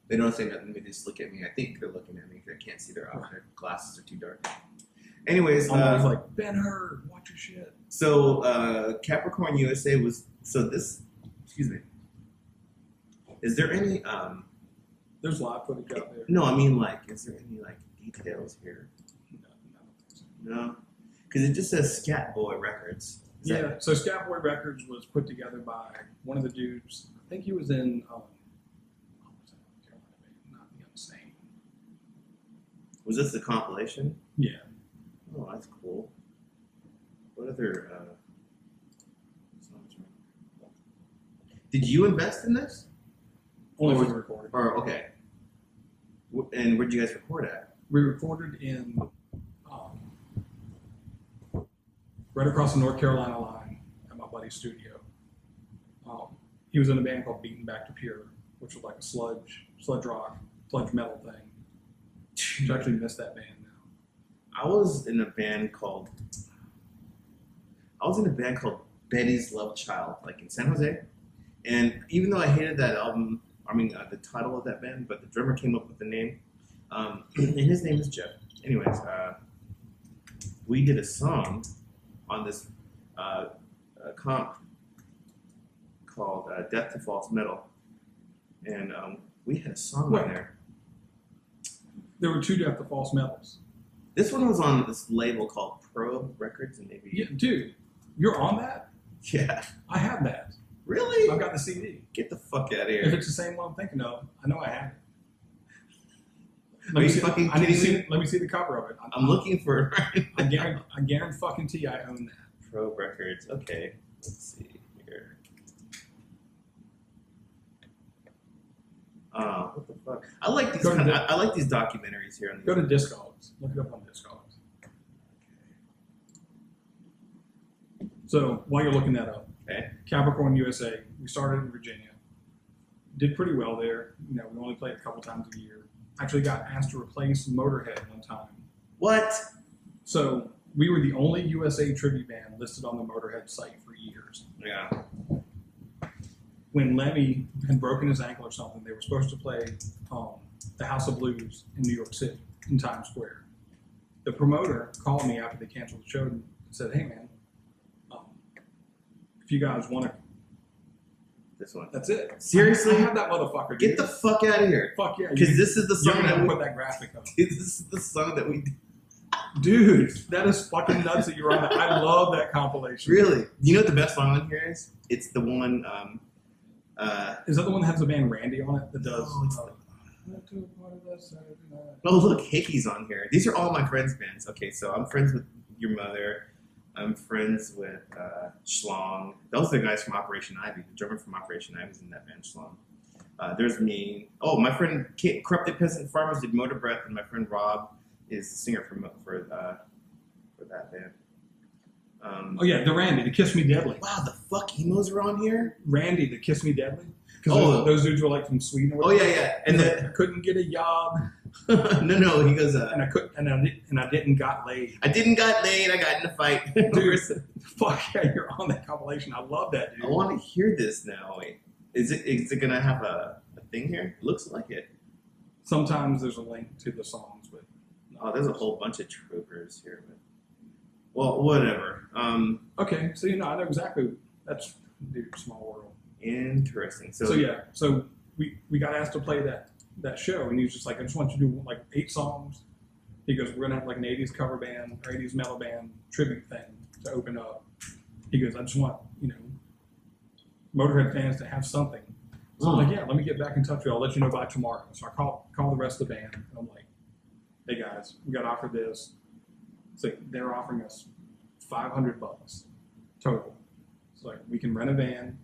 they don't say nothing. They just look at me. I think they're looking at me because I can't see their eyes. Their glasses are too dark. Anyways, I'm always like, Ben-Hur, watch your shit. So Capricorn USA was this. Excuse me. Is there any? There's live footage out there. No, I mean is there any details here? No, because it just says Scat Boy Records. Yeah, so Scatboy Records was put together by one of the dudes. I think he was in, not the Unsane. Was this the compilation? Yeah. Oh, that's cool. What other songs? Did you invest in this? Only Or- for the recording. Or okay. And where'd you guys record at? We recorded in right across the North Carolina line at my buddy's studio. He was in a band called Beaten Back to Pure, which was like a sludge rock, sludge metal thing. I actually miss that band now. I was in a band called Betty's Love Child, in San Jose. And even though I hated that album, the title of that band, but the drummer came up with the name. And his name is Jeff. Anyways, we did a song on this comp called Death to False Metal. And we had a song on there. There were two Death to False Metals. This one was on this label called Pro Records, and maybe... Yeah, dude, you're on that? Yeah. I have that. Really? I've got the CD. Get the fuck out of here. If it's the same one I'm thinking of, I know I have it. Are you fucking kidding me? Let me see the cover of it. I'm looking for it. I guarantee I own that. Pro Records. Okay. Let's see here. What the fuck? I like these. I like these documentaries here. Go to Discogs. Look it up on Discogs. So while you're looking that up, Okay. Capricorn USA. We started in Virginia. Did pretty well there. We only played a couple times a year. Actually got asked to replace Motorhead one time. What? So we were the only USA tribute band listed on the Motorhead site for years. Yeah. When Lemmy had broken his ankle or something, they were supposed to play the House of Blues in New York City, in Times Square. The promoter called me after they canceled the show and said, "Hey man, if you guys want to..." This one. That's it. Seriously? I have that motherfucker. Get the fuck out of here. Fuck yeah. Because this is the You're song gonna that put that graphic up. This is the song that we did. Dude, that is fucking nuts that you're on that. I love that compilation. Really? You know what the best song on here is? It's the one. Is that the one that has the band Randy on it that does? Oh, look, Hickey's on here. These are all my friends' bands. Okay, so I'm friends with your mother. I'm friends with Schlong. Those are the guys from Operation Ivy. The drummer from Operation Ivy is in that band, Schlong. There's me. Oh, my friend Corrupted Peasant Farmers did Motor Breath, and my friend Rob is the singer for that band. Oh yeah, the Randy, the Kiss Me Deadly. Wow, the fuck emos are on here. Randy, the Kiss Me Deadly. Because those dudes were like from Sweden. Or whatever. Yeah, and I couldn't get a job. no, he goes. And I didn't got laid. I didn't got laid. I got in a fight. Dude, fuck yeah, you're on that compilation. I love that, dude. I want to hear this now. Wait, is it gonna have a thing here? It looks like it. Sometimes there's a link to the songs, but there's a whole bunch of troopers here. But, well, whatever. Okay, so I know exactly. That's dude, small world. Interesting. So we got asked to play that show, and he was just like, I just want you to do like 8 songs. He goes, we're gonna have like an 80s cover band or 80s metal band tribute thing to open up. He goes, I just want Motorhead fans to have something. So I'm like, yeah, let me get back in touch with you. I'll let you know by tomorrow. So I call the rest of the band, and I'm like, hey guys, we got offered this. So they're offering us $500 total. So like we can rent a van,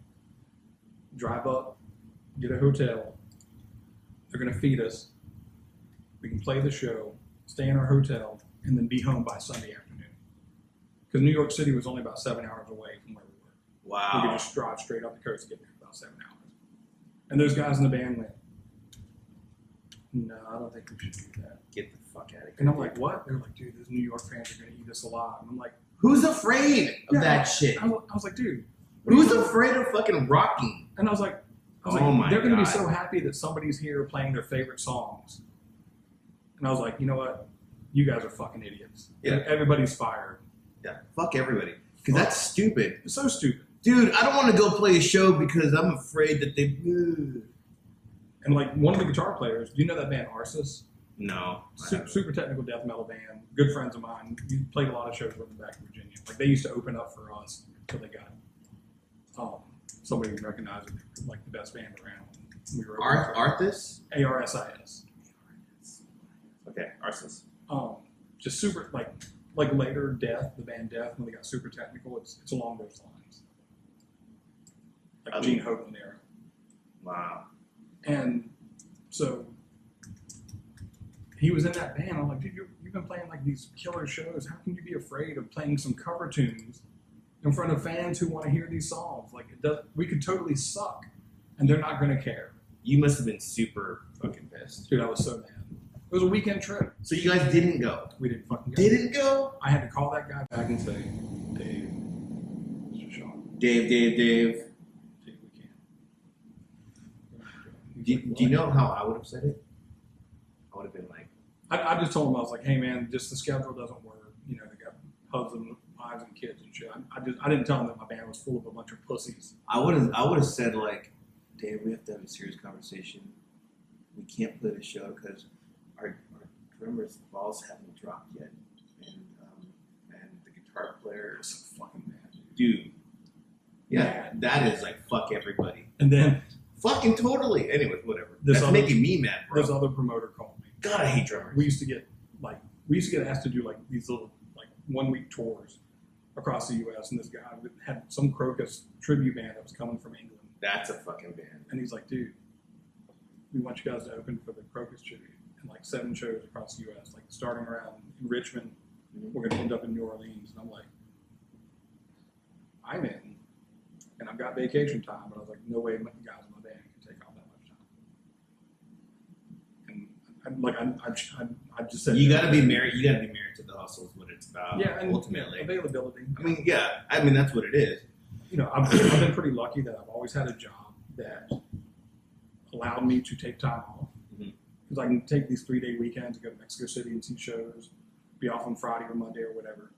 drive up, get a hotel. They're gonna feed us. We can play the show, stay in our hotel, and then be home by Sunday afternoon. Because New York City was only about 7 hours away from where we were. Wow. We could just drive straight up the coast and get there in about 7 hours. And those guys in the band went, no, I don't think we should do that. Get the fuck out of here. And I'm like, what? They're like, dude, those New York fans are going to eat us alive. And I'm like, who's afraid of that shit? I was like, dude. Who's afraid of fucking rocking? And I was like, they're going to be so happy that somebody's here playing their favorite songs. And I was like, you know what? You guys are fucking idiots. Yeah. Everybody's fired. Yeah, fuck everybody. Because that's stupid. It's so stupid. Dude, I don't want to go play a show because I'm afraid that they... And like one of the guitar players, do you know that band Arsis? No. Super technical death metal band. Good friends of mine. We played a lot of shows with them back in Virginia. Like they used to open up for us until they got somebody recognized it like the best band around. We were Arthis? ARSIS. Okay, Arsis. Just super like later Death, the band Death, when they got super technical, it's along those lines. Like Gene Hoglan era. Wow. And so he was in that band. I'm like, dude, you've been playing like these killer shows. How can you be afraid of playing some cover tunes in front of fans who want to hear these songs? Like, we could totally suck, and they're not going to care. You must have been super fucking pissed. Dude, I was so mad. It was a weekend trip. So you guys didn't go? We didn't fucking go. Didn't go? I had to call that guy back and say, Dave, Dave. Dave, we can't. Do you know how I would have said it? I would have been like... I just told him, I was like, hey man, just the schedule doesn't work. They got husbands, wives, and kids and shit. I didn't tell him that my band was full of a bunch of pussies. I would have said like, Dave, we have to have a serious conversation. We can't play the show because our drummer's balls haven't dropped yet, and the guitar player is so fucking mad, dude. Yeah, that is like fuck everybody. And then fucking totally. Anyways, whatever. That's making me mad, bro. This other promoter called me. God, I hate drummers. We used to get asked to do like these little 1 week tours across the U.S. and this guy had some Crocus tribute band that was coming from England. That's a fucking band. And he's like, dude, we want you guys to open for the Crocus tribute. And 7 shows across the U.S., starting around in Richmond. We're going to end up in New Orleans. And I'm like, I'm in. And I've got vacation time. But I was like, no way the guys in my band can take off that much time. And I just said, you got to be married. You got to be married to the hustle is what it's about. Yeah, and ultimately. Availability. I mean, yeah. I mean, that's what it is. I've been pretty lucky that I've always had a job that allowed me to take time off. Because I can take these 3-day weekends and go to Mexico City and see shows, be off on Friday or Monday or whatever.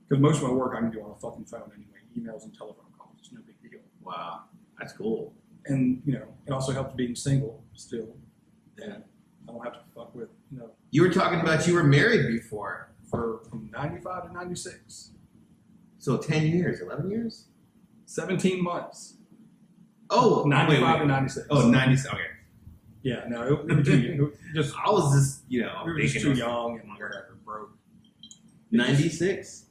Because most of my work I can do on a fucking phone anyway, emails and telephone calls. It's no big deal. Wow, that's cool. And, it also helps being single still. That I don't have to fuck with, You were talking about you were married before. From 95 to 96. So 10 years, 11 years? 17 months. Oh, 95 to 96. Oh, 96, okay. Yeah, no, it was just I was just, we were just too young and whatever, broke. 96?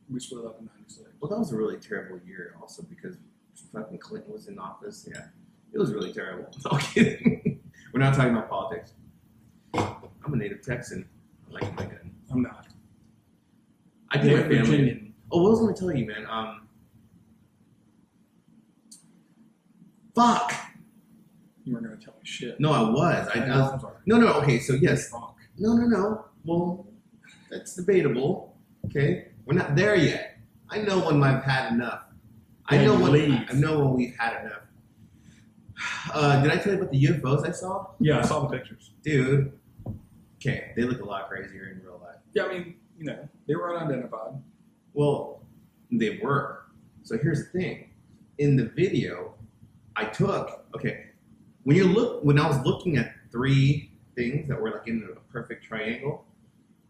We split up in 96. Well, that was a really terrible year also because fucking Clinton was in office. Yeah, it was really terrible. I'm kidding. We're not talking about politics. I'm a native Texan. like my gun. I'm not. I think my family. Virginian. Oh, what was I going to tell you, man? Fuck. You weren't going to tell me shit. No, I was. I was. Sorry. No. Okay, so yes. Fuck. No. Well, that's debatable. Okay, we're not there yet. I know when I've had enough. I know when we've had enough. Did I tell you about the UFOs I saw? Yeah, I saw the pictures. Dude. Okay, they look a lot crazier in real life. Yeah, I mean, they were unidentified. Well, they were. So here's the thing. In the video, I took, when I was looking at 3 things that were like in a perfect triangle,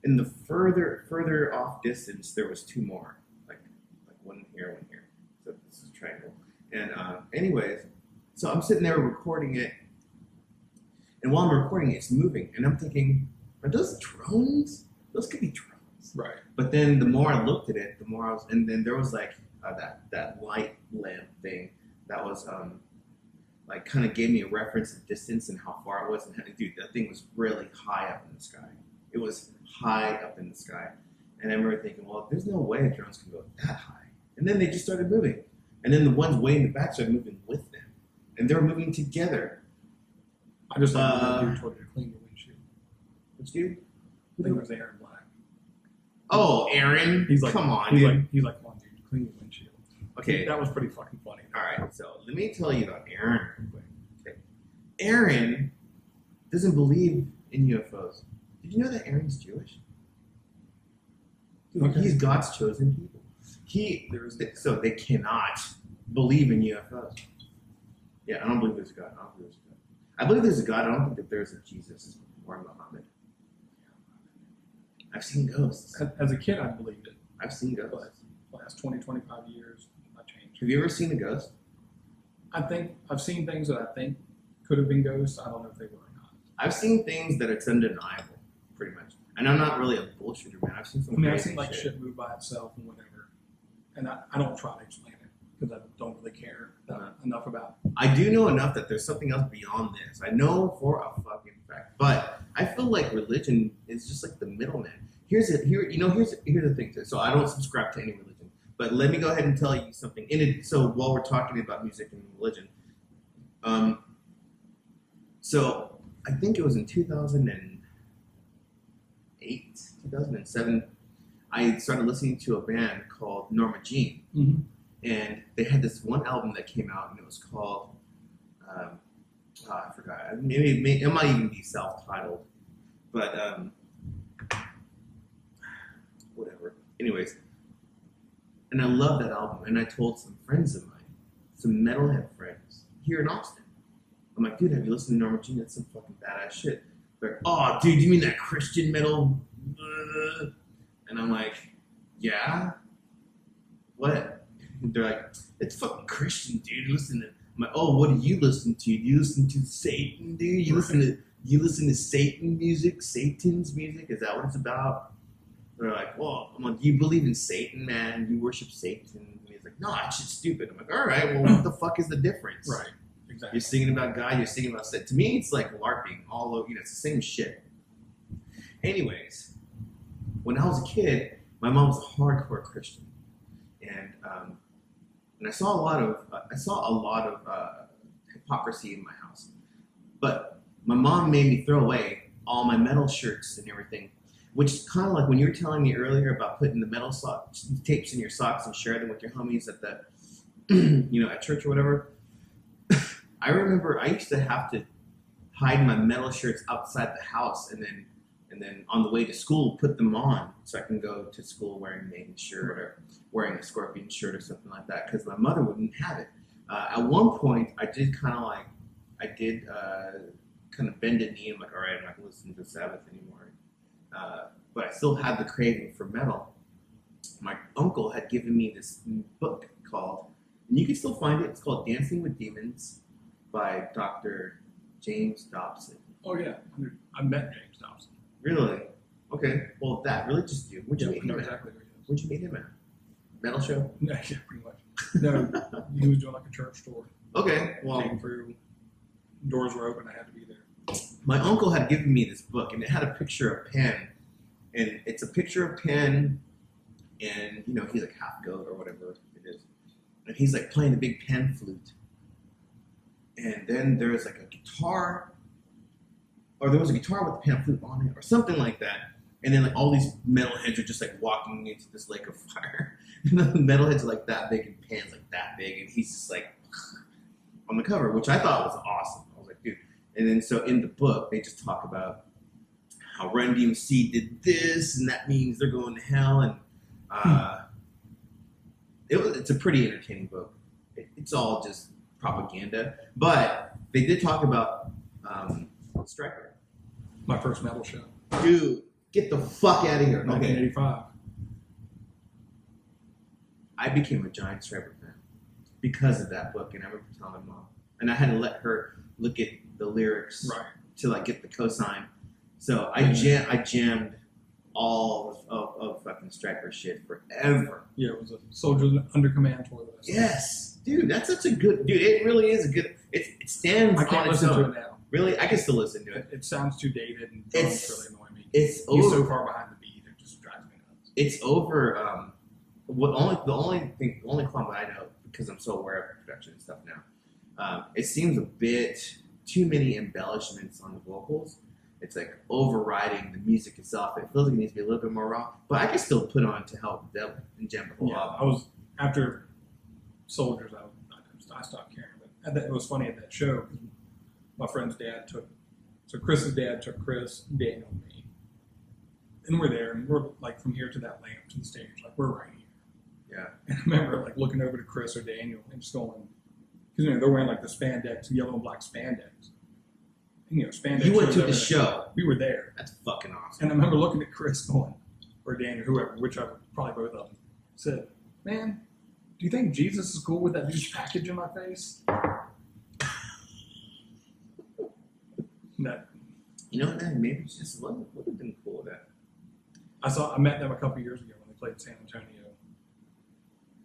in the further off distance, there was 2 more, like one here, one here. So this is a triangle. And anyways, so I'm sitting there recording it, and while I'm recording it, it's moving, and I'm thinking, are those drones? Those could be drones. Right. But then the more I looked at it, and then there was like that light lamp thing that was like kind of gave me a reference of distance and how far it was. And dude, that thing was really high up in the sky. It was high up in the sky. And I remember thinking, well, there's no way drones can go that high. And then they just started moving. And then the ones way in the back started moving with them. And they were moving together. I just thought that dude told you to clean your windshield. Which dude? I think it was Aaron Black. Oh, Aaron. He's like, come on, he's dude. like, come on, dude, clean your windshield. Okay. That was pretty fucking funny. All right, so let me tell you about Aaron real quick. Okay. Aaron doesn't believe in UFOs. Did you know that Aaron's Jewish? Dude, he's God's chosen people. So they cannot believe in UFOs. Yeah, I don't believe there's a God. I believe there's a God. I don't think that there's a Jesus or Muhammad. I've seen ghosts. As a kid, I believed it. I've seen ghosts. But the last 20, 25 years, I changed. Have you ever seen a ghost? I think I've seen things that I think could have been ghosts. I don't know if they were or not. I've seen things that it's undeniable, pretty much. And I'm not really a bullshitter, man. I've seen some I've seen like shit move by itself and whatever. And I don't try to explain it because I don't really care enough about it. I do know enough that there's something else beyond this. I know for a fucking fact. But I feel like religion is just like the middleman. Here's the thing. So I don't subscribe to any religion. But let me go ahead and tell you something. So while we're talking about music and religion, so I think it was in 2008, 2007, I started listening to a band called Norma Jean. Mm-hmm. And they had this one album that came out, and it was called, I forgot. Maybe it might even be self-titled. But whatever. Anyways. And I love that album. And I told some friends of mine, some metalhead friends here in Austin. I'm like, dude, have you listened to Norma Jean? That's some fucking badass shit. They're like, oh, dude, you mean that Christian metal? And I'm like, yeah? What? And they're like, it's fucking Christian, dude. Listen to. I'm like, oh, what do you listen to? Do you listen to Satan, dude? You listen to Satan music? Satan's music? Is that what it's about? They're like, well, I'm like, do you believe in Satan, man? You worship Satan? And he's like, no, that shit's stupid. I'm like, all right, well, what the fuck is the difference? Right. Exactly. You're singing about God, you're singing about Satan. To me, it's like LARPing all over, it's the same shit. Anyways, when I was a kid, my mom was a hardcore Christian. And I saw a lot of hypocrisy in my house. But my mom made me throw away all my metal shirts and everything, which is kind of like when you were telling me earlier about putting the metal tapes in your socks and sharing them with your homies at the, at church or whatever. I remember I used to have to hide my metal shirts outside the house and then on the way to school put them on so I can go to school wearing a Maiden shirt or wearing a Scorpion shirt or something like that because my mother wouldn't have it. At one point, I did kind of bend a knee and like, all right, I'm not going to listen to Sabbath anymore. But I still had the craving for metal. My uncle had given me this book called, and you can still find it, it's called Dancing with Demons by Dr. James Dobson. Oh, yeah. I met James Dobson. Really? Okay. Well, that religious dude. Where'd you meet him at? Exactly where he is. Where'd you meet him at? Metal show? No, yeah, pretty much. No, he was doing like a church tour. Okay. Well, came through. Doors were open. I had to be there. my uncle had given me this book, and it had a picture of Penn and it's a picture of Penn, and you know he's like half goat or whatever it is, and he's like playing the big pan flute, and then there's like a guitar, or there was a guitar with the pan flute on it, or something like that, and then like all these metalheads are just like walking into this lake of fire, and the metalheads are like that big and Pan's like that big, and he's just like on the cover, which I thought was awesome. I was like, dude. And then so in the book they just talk about how Run DMC did this, and that means they're going to hell, and it's a pretty entertaining book. It's all just propaganda, but they did talk about Stryper. My first metal show. Dude, get the fuck out of here. Okay. 1985. I became a giant Stryper fan because of that book, and I remember telling my mom, and I had to let her look at the lyrics to like get the cosign. So I jammed all of fucking Stryper shit forever. Yeah, it was a Soldiers Under Command tour. Yes, dude, that's such a good dude. It really is a good. It stands. I can't on its listen own. to it now. Really, I can still listen to it. It sounds too dated and drums really annoy me. It's He's over. so far behind the beat, it just drives me nuts. It's over. The only qualm I know, because I'm so aware of production and stuff now, it seems a bit too many embellishments on the vocals. It's like overriding the music itself. It feels like it needs to be a little bit more raw, but I can still put on To Help the Devil and jam the whole album. I was after Soldiers. I stopped caring, but it was funny at that show because my friend's dad Chris's dad took Chris, Daniel, and me, and we're there, and we're like from here to that lamp to the stage, like we're right here. Yeah. And I remember like looking over to Chris or Daniel and just going, because they're wearing like the spandex, yellow and black spandex. And, spandex. You went to the show. We were there. That's fucking awesome. And I remember looking at Chris going, or Daniel, whoever, whichever, probably both of them, said, "Man, do you think Jesus is cool with that huge package in my face?" That, man, maybe it's just would have been cool with that. I met them a couple years ago when they played San Antonio.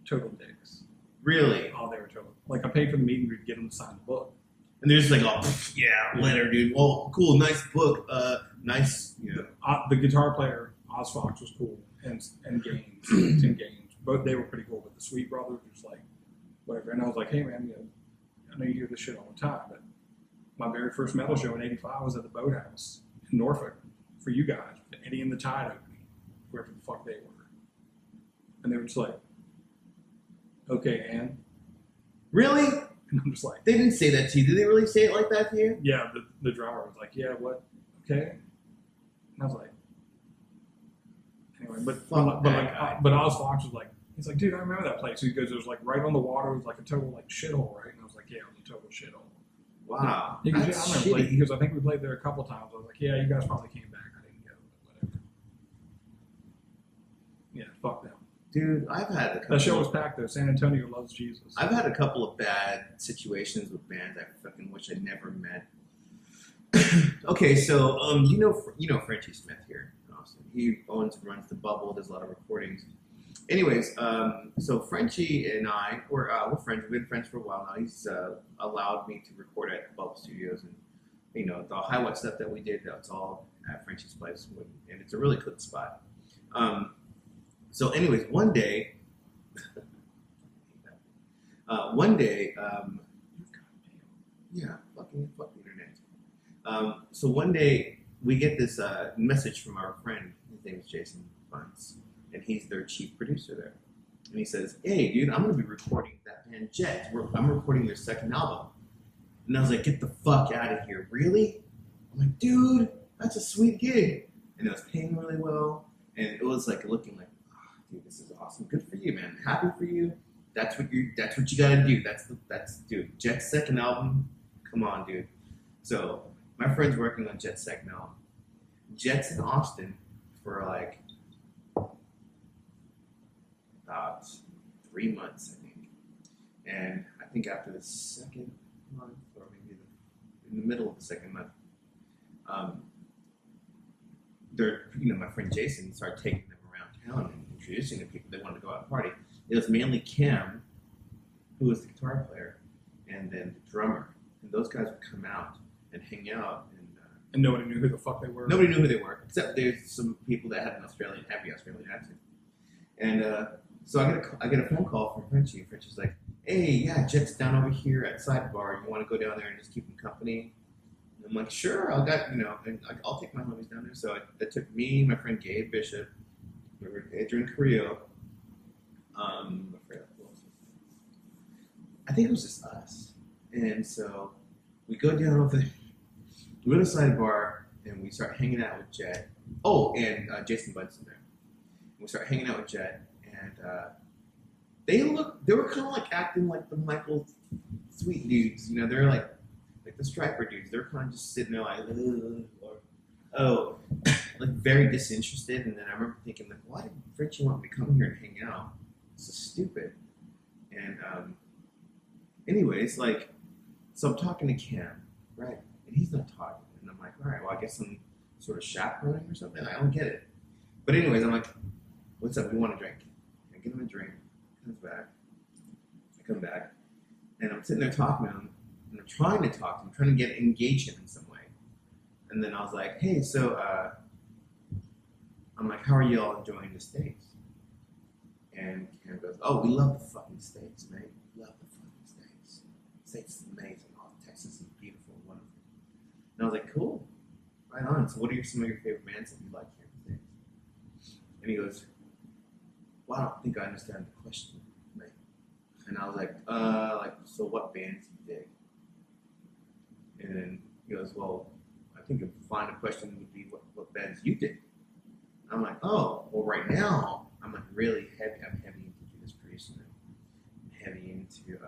Total dicks. Really? Oh, they were total. Like I paid for the meet and greet to get them to sign the book. And they're just like, oh, yeah, letter, dude. Well, cool, nice book. Nice, The guitar player, Oz Fox, was cool. And Gaines, Tim Gaines. Both, they were pretty cool. But the Sweet Brothers were just like, whatever. And I was like, hey, man, I know you hear this shit all the time, but my very first metal show in '85 was at the Boathouse in Norfolk for you guys, the Eddie and the Tide opening, whoever the fuck they were. And they were just like, okay, Ann. Really? And I'm just like, they didn't say that to you. Did they really say it like that to you? Yeah, the drummer was like, yeah, what? Okay. And I was like, anyway, but Oz Fox was like, he's like, dude, I remember that place. He goes, it was like right on the water. It was like a total like shithole, right? And I was like, yeah, it was a total shithole. Wow. He goes, That's yeah, I remember shitty. he goes, I think we played there a couple times. I was like, yeah, you guys probably came back. I didn't go, but whatever. Yeah, fuck them. Dude, I've had a couple. That show was packed though. San Antonio loves Jesus. I've had a couple of bad situations with bands I fucking wish I never met. Okay, so you know Frenchie Smith here in Austin. He owns and runs the Bubble. Does a lot of recordings. Anyways, so Frenchie and I we're friends. We've been friends for a while now. He's allowed me to record at Bubble Studios, and the highlight stuff that we did, that's all at Frenchie's place, and it's a really cool spot. So, anyways, one day, fuck internet. So one day we get this message from our friend. His name is Jason Bunce, and he's their chief producer there. And he says, "Hey, dude, I'm going to be recording that band Jet. I'm recording their second album." And I was like, "Get the fuck out of here, really?" I'm like, "Dude, that's a sweet gig," and it was paying really well, and it was like looking like, oh, "Dude, this is awesome. Good for you, man. Happy for you. That's what you got to do. That's dude. Jet's second album. Come on, dude." So my friend's working on Jet's second album. Jet's in Austin for like about 3 months, I think. And I think after the second month, or maybe in the middle of the second month, my friend Jason started taking them around town and introducing them to people they wanted to go out and party. It was mainly Kim, who was the guitar player, and then the drummer. And those guys would come out and hang out and And nobody knew who the fuck they were. Nobody knew who they were, except there's some people that had an heavy Australian accent. And so I get a phone call from Frenchie. Frenchie's like, hey, yeah, Jet's down over here at Sidebar. You want to go down there and just keep him company? And I'm like, sure, and I'll take my homies down there. So I took me, my friend Gabe Bishop, Adrian Carrillo. I think it was just us. And so we go down over there. We go to Sidebar and we start hanging out with Jet. Oh, and Jason Bunson there. And we start hanging out with Jet, and they were kind of like acting like the Michael Sweet dudes, you know. They're like the Striper dudes. They're kind of just sitting there like, like very disinterested. And then I remember thinking, like, why did Frenchie want me to come here and hang out? This is stupid. And anyways, like, so I'm talking to Cam, right? And he's not talking. And I'm like, all right, well, I guess I'm sort of chaperoning or something. I don't get it. But anyways, I'm like, what's up? We want a drink. I get him a drink. He comes back. I come back. And I'm sitting there talking to him. And I'm trying to talk to him, trying to engage him in some way. And then I was like, hey, so, I'm like, how are you all enjoying the States? And Cam goes, oh, we love the fucking States, mate. We love the fucking States. States is amazing. Oh, Texas is beautiful, wonderful. And I was like, cool. Right on. So what are some of your favorite bands that you like here in the States? And he goes, well, I don't think I understand the question, mate. And I was like, so what bands do you dig? And then he goes, well, I think a fine question would be what bands you dig. And I'm like, oh, well, right now, I'm like really heavy. I'm heavy into Judas Priest, and I'm heavy into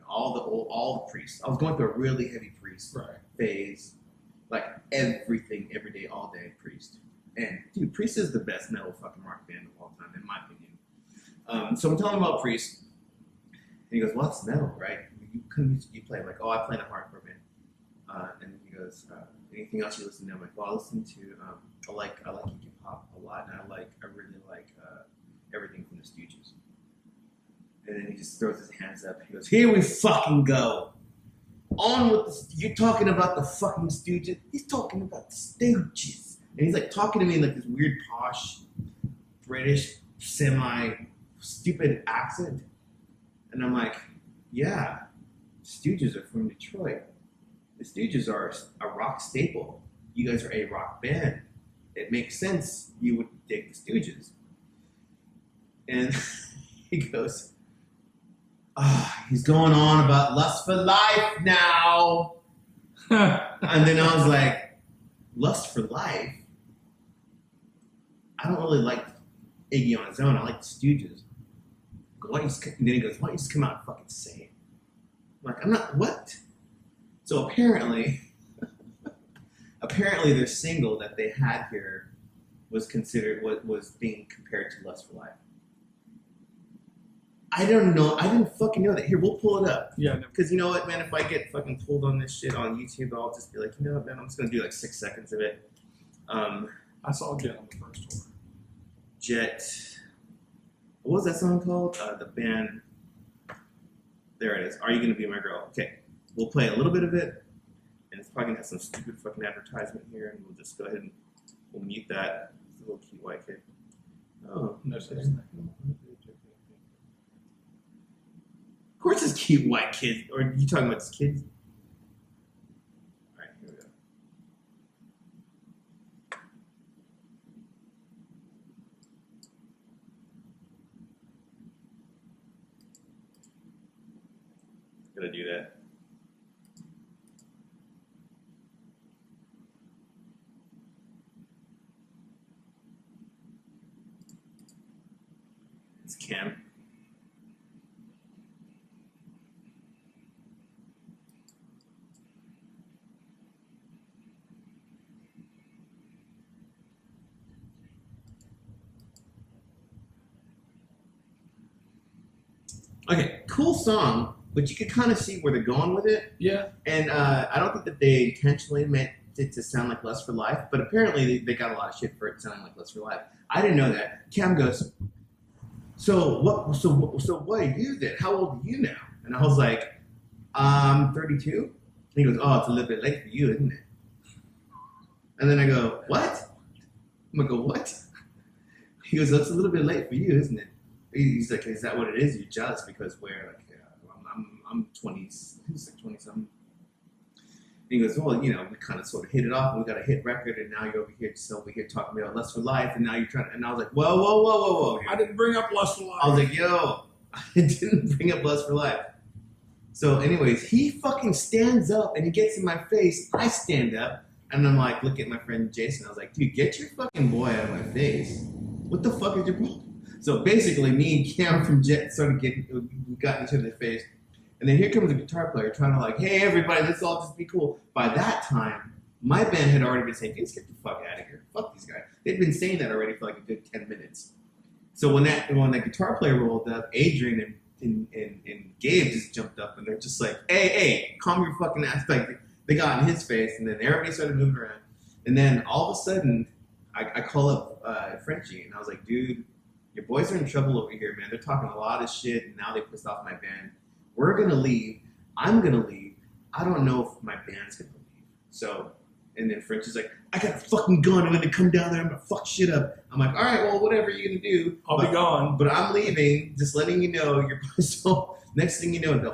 all the priests. I was going through a really heavy Priest phase, like everything, every day, all day Priest. And dude, Priest is the best metal fucking rock band of all time, in my opinion. So I'm telling him about Priest, and he goes, "Well, it's metal, right? What music you play?" I'm like, "Oh, I play in a hardcore band." And he goes, "Anything else you listen to?" I'm like, "Well, I listen to I like hip hop a lot, and I really like everything from the Stooges." And then he just throws his hands up. He goes, "Here we fucking go. On with you're talking about the fucking Stooges. He's talking about the Stooges." And he's like talking to me in like this weird posh, British, semi-stupid accent. And I'm like, yeah, Stooges are from Detroit. The Stooges are a rock staple. You guys are a rock band. It makes sense you would dig the Stooges. And he goes, he's going on about Lust for Life now. And then I was like, Lust for Life? I don't really like Iggy on his own. I like the Stooges. And then he goes, why don't you just come out and fucking say it? I'm like, I'm not, what? So apparently their single that they had here was being compared to Lust for Life. I don't know. I didn't fucking know that. Here, we'll pull it up. Yeah. Because you know what, man? If I get fucking pulled on this shit on YouTube, I'll just be like, you know what, man? I'm just going to do like 6 seconds of it. I saw Jet on the first tour. Jet. What was that song called? The band. There it is. Are You Gonna Be My Girl? Okay. We'll play a little bit of it. And it's probably going to have some stupid fucking advertisement here. And we'll just go ahead and we'll mute that. It's a little cute white kid. Oh. No such thing. Of course it's cute white kids. Or are you talking about this kids? Alright, here we go. Gotta do that. It's Cam. Okay, cool song, but you could kind of see where they're going with it. Yeah. And I don't think that they intentionally meant it to sound like Lust for Life, but apparently they got a lot of shit for it sounding like Lust for Life. I didn't know that. Cam goes, so what are you then? How old are you now? And I was like, I'm 32. And he goes, oh, it's a little bit late for you, isn't it? And then I go, what? I'm gonna go, what? He goes, that's a little bit late for you, isn't it? He's like, is that what it is? You're jealous because we're like, I'm 20, he's like 20 something. And he goes, well, you know, we kind of sort of hit it off and we got a hit record and now you're over here talking about Lust for Life and now you're trying to, and I was like, whoa. I didn't bring up Lust for Life. I was like, yo, I didn't bring up Lust for Life. So anyways, he fucking stands up and he gets in my face. I stand up and I'm like, look at my friend Jason. I was like, dude, get your fucking boy out of my face. What the fuck is your problem? So basically, me and Cam from Jet started we got each other's face. And then here comes a guitar player trying to like, hey, everybody, let's all just be cool. By that time, my band had already been saying, let's get the fuck out of here. Fuck these guys. They'd been saying that already for like a good 10 minutes. So when that guitar player rolled up, Adrian and Gabe just jumped up and they're just like, hey, calm your fucking ass. Like, they got in his face and then everybody started moving around. And then all of a sudden, I call up Frenchie and I was like, dude, your boys are in trouble over here, man. They're talking a lot of shit and now they pissed off my band. We're going to leave. I'm going to leave. I don't know if my band's going to leave. So, and then Frenchie's like, I got a fucking gun. I'm going to come down there. I'm going to fuck shit up. I'm like, all right, well, whatever you're going to do. I'll be gone. But I'm leaving. Just letting you know. So next thing you know, the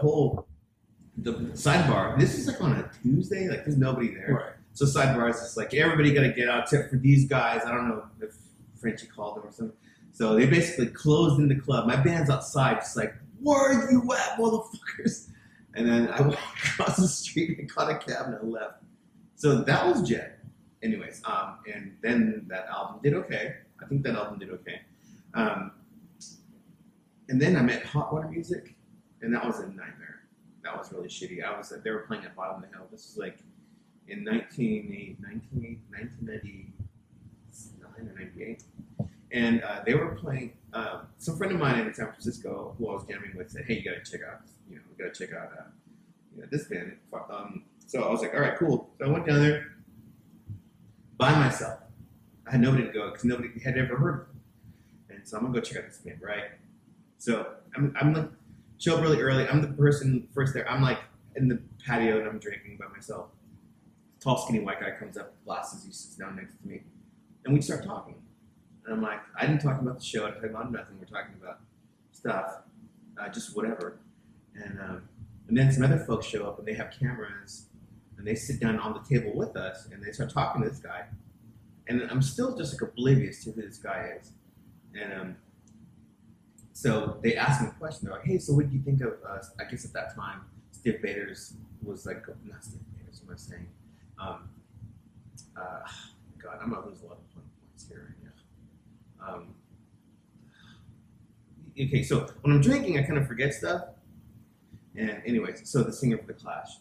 sidebar, this is like on a Tuesday. Like there's nobody there. Right. So sidebar is just like, everybody got to get out except for these guys. I don't know if Frenchie called them or something. So they basically closed in the club. My band's outside just like, where are you at, motherfuckers? And then I walked across the street and caught a cab and I left. So that was Jet. Anyways, and then that album did okay. I think that album did okay. And then I met Hot Water Music, and that was a nightmare. That was really shitty. They were playing at Bottom of the Hill. This was like in 1999 or 98. And they were playing. Some friend of mine in San Francisco who I was jamming with said, "Hey, you gotta check out, this band." So I was like, "All right, cool." So I went down there by myself. I had nobody to go because nobody had ever heard of them. And so I'm gonna go check out this band, right? So I'm like, show up really early. I'm the person first there. I'm like in the patio and I'm drinking by myself. Tall, skinny white guy comes up with glasses. He sits down next to me, and we start talking. And I'm like, I didn't talk about the show. I didn't talk about nothing. We're talking about stuff, just whatever. And then some other folks show up and they have cameras and they sit down on the table with us and they start talking to this guy. And I'm still just like oblivious to who this guy is. And so they ask me a question. They're like, hey, so what do you think of, I guess at that time, Steve Bader's was like, not Steve Bader's, what am I saying? God, I'm going to lose a lot of points here right now. Okay, so when I'm drinking, I kind of forget stuff. And anyways, so the singer for The Clash.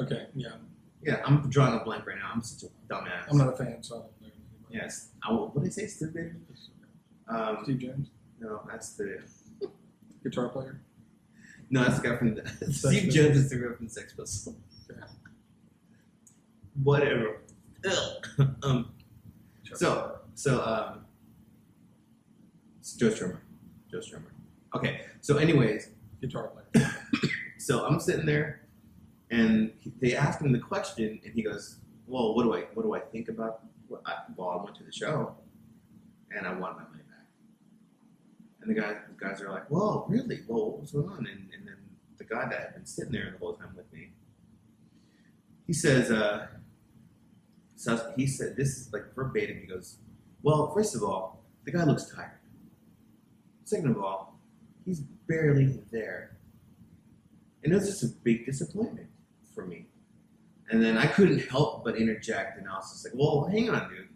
Okay, yeah. Yeah, I'm drawing a blank right now. I'm such a dumbass. I'm not a fan, so I don't know. Yes. What did I say? Steve Bader? Steve Jones? No, that's the... Guitar player? No, that's the guy from... Steve Jones is the guy from Sex Pistols. Okay. Whatever. Sure. So Joe Strummer. Okay, so anyways. Guitar player. So I'm sitting there, and they ask him the question, and he goes, well, what do I think about, I went to the show, and I want my money back. And the guys are like, well, really? Well, what was going on? And then the guy that had been sitting there the whole time with me, he says, this is like verbatim, he goes, well, first of all, the guy looks tired. Second of all, he's barely there. And it was just a big disappointment for me. And then I couldn't help but interject, and I was just like, well, hang on, dude.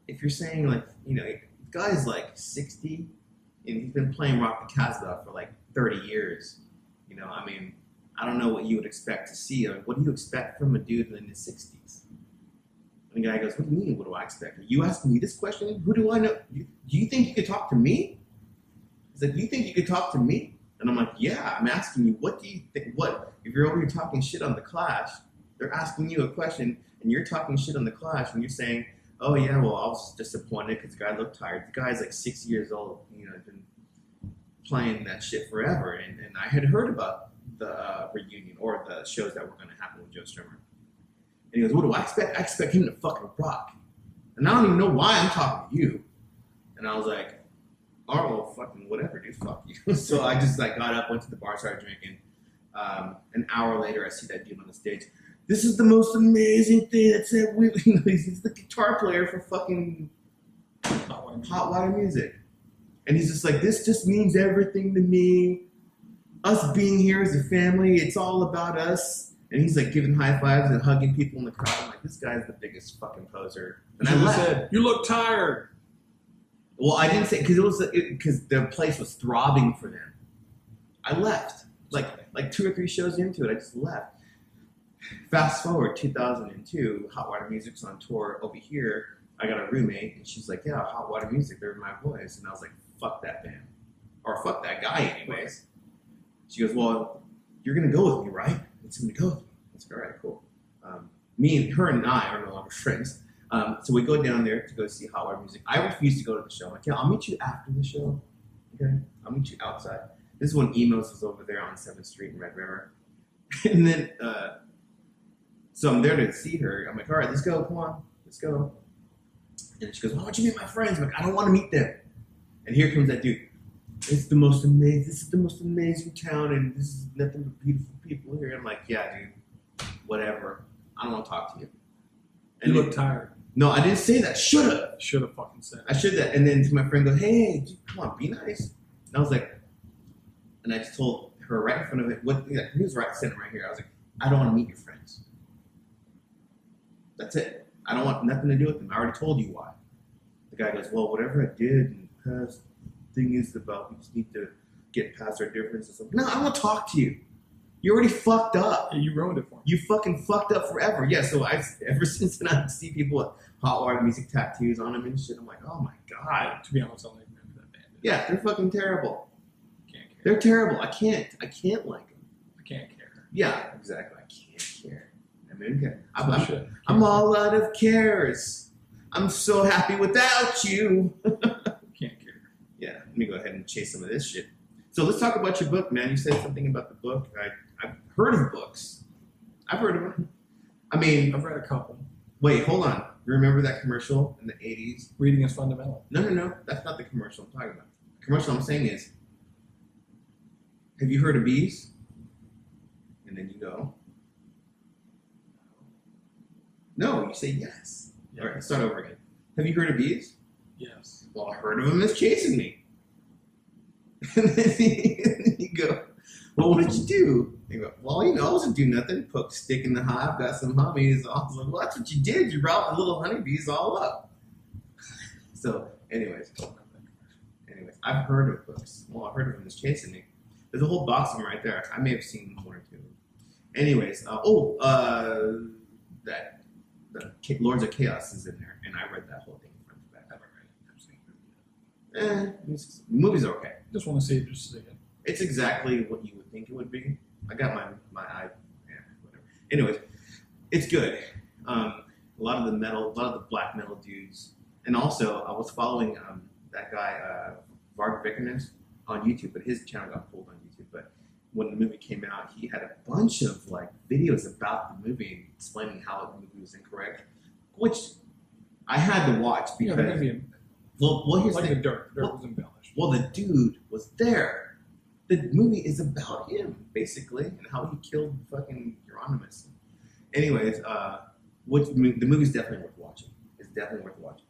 If you're saying, like, the guy's like 60, and he's been playing Rock the Casbah for like 30 years. I mean, I don't know what you would expect to see. Like, what do you expect from a dude in his 60s? And the guy goes, what do you mean, what do I expect? Are you asking me this question? Who do I know? Do you think you could talk to me? He's like, you think you could talk to me? And I'm like, yeah, I'm asking you, what do you think? What? If you're over here talking shit on The Clash, they're asking you a question, and you're talking shit on The Clash, and you're saying, oh, yeah, well, I was disappointed because the guy looked tired. The guy's like 6 years old, been playing that shit forever. And I had heard about the reunion or the shows that were going to happen with Joe Strummer. And he goes, what do I expect? I expect him to fucking rock. And I don't even know why I'm talking to you. And I was like, all right, well, fucking whatever, dude, fuck you. So I just like got up, went to the bar, started drinking. An hour later, I see that dude on the stage. This is the most amazing thing that said, he's the guitar player for fucking Hot Water Music. And he's just like, this just means everything to me. Us being here as a family, it's all about us. And he's like giving high fives and hugging people in the crowd. I'm like, this guy's the biggest fucking poser. And I left. Said, you look tired. Well, I didn't say, because the place was throbbing for them. I left. Like 2 or 3 shows into it, I just left. Fast forward 2002, Hot Water Music's on tour over here. I got a roommate, and she's like, yeah, Hot Water Music, they're my boys. And I was like, fuck that band. Or fuck that guy anyways. She goes, well, you're going to go with me, right? It's going to go with me. I was like, all right, cool. Her and I are no longer friends. So we go down there to go see Hot Water Music. I refuse to go to the show. I'm like, yeah, I'll meet you after the show. Okay? I'll meet you outside. This is when Emos was over there on 7th Street in Red River. And then, so I'm there to see her. I'm like, all right, let's go. Come on. Let's go. And she goes, why don't you meet my friends? I'm like, I don't want to meet them. And here comes that dude. This is the most amazing town, and this is nothing but beautiful people here. I'm like, yeah, dude, whatever. I don't want to talk to you. And you look tired. No, I didn't say that. Should have fucking said. I should have. And then my friend goes, hey, dude, come on, be nice. And I was like, and I just told her right in front of it, he was sitting right here. I was like, I don't want to meet your friends. That's it. I don't want nothing to do with them. I already told you why. The guy goes, well, whatever I did in the past, thing is about we just need to get past our differences. No, I don't want to talk to you. You already fucked up. Yeah, you ruined it for me. You fucking fucked up forever. Yeah, so ever since then I see people with Hot Water Music tattoos on them and shit. I'm like, oh my god. To be honest, I don't even remember that band. Yeah, they're fucking terrible. Can't care. They're terrible. I can't like them. I can't care. Yeah, exactly. I can't care. I mean, okay. I'm all out of cares. I'm so happy without you. Can't care. Yeah, let me go ahead and chase some of this shit. So let's talk about your book, man. You said something about the book. I've heard of books. I've heard of them. I mean, I've read a couple. Wait, hold on. You remember that commercial in the 80s? Reading is fundamental. No. That's not the commercial I'm talking about. The commercial I'm saying is, have you heard of bees? And then you go, no, you say yes. All right, start over again. Have you heard of bees? Yes. Well, I heard of them as chasing me. And then you go, well, what did you do? You go, well, I wasn't doing nothing. Poke a stick in the hive, got some honeybees. I was like, well, that's what you did. You brought the little honeybees all up. So, anyways, I've heard of books. Well, I've heard of them as chasing me. There's a whole box of them right there. I may have seen 1 or 2. Anyways, the Lords of Chaos is in there, and I read that whole thing front to back. I haven't read it. I've seen it. Movies are okay. Just want to see it, just to see it. It's exactly what you would think it would be. I got my eye, whatever. Anyways, it's good. A lot of the black metal dudes, and also I was following that guy Varg Vikernes on YouTube, but his channel got pulled on YouTube. But when the movie came out, he had a bunch of like videos about the movie and explaining how the movie was incorrect, which I had to watch because here's like the the dirt. The dirt was embellished. Well, the dude was there. The movie is about him, basically, and how he killed fucking Euronymous. Anyways, the movie's definitely worth watching. It's definitely worth watching.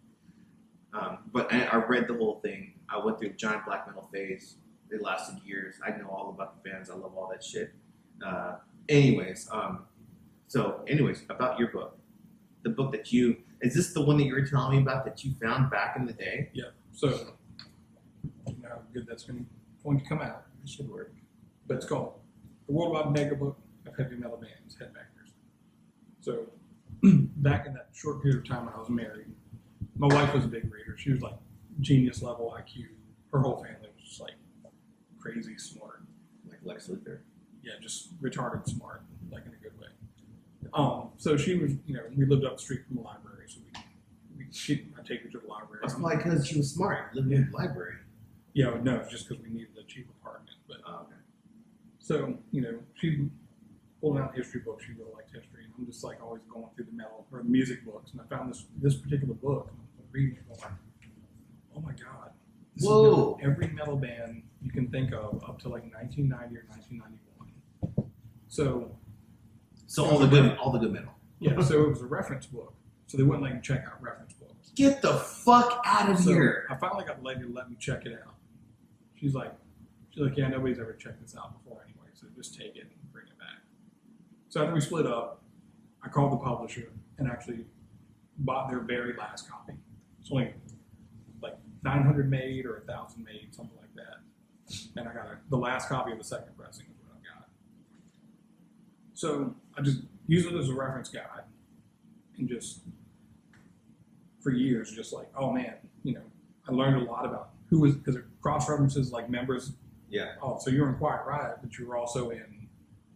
But I read the whole thing. I went through a giant black metal phase. It lasted years. I know all about the bands. I love all that shit. Anyways, about your book. The book that is this the one that you were telling me about that you found back in the day? Yeah. So, you know how good that's going to come out. It should work. But it's called The Worldwide Mega Book of Heavy Metal Bands, Headbangers. So, back in that short period of time when I was married, my wife was a big reader. She was like genius level IQ. Her whole family was just like crazy smart. Like Lex Luthor. Yeah, just retarded smart, like in a good way. So she was, we lived up the street from the library, so I'd take her to the library. That's probably because she was smart, living in the library. Yeah, no, it's just because we needed a cheap apartment. But okay. So, she pulled out history books. She really liked history. I'm just like always going through the metal or the music books, and I found this particular book. And I'm reading it, going, oh my god, this Whoa. is every metal band you can think of up to like 1990 or 1991. So all the good metal. yeah, so it was a reference book. So they wouldn't let you check out reference books. Get the fuck out of here. I finally got the lady to let me check it out. She's like, yeah, nobody's ever checked this out before anyway, so just take it and bring it back. So after we split up, I called the publisher and actually bought their very last copy. It's only like 900 made or 1,000 made, something like that. And I got the last copy of the second pressing is what I got. So I just use it as a reference guide and just for years, just like, oh man, you know, I learned a lot about who was, because it cross references like members. Yeah. Oh, so you're in Quiet Riot, but you were also in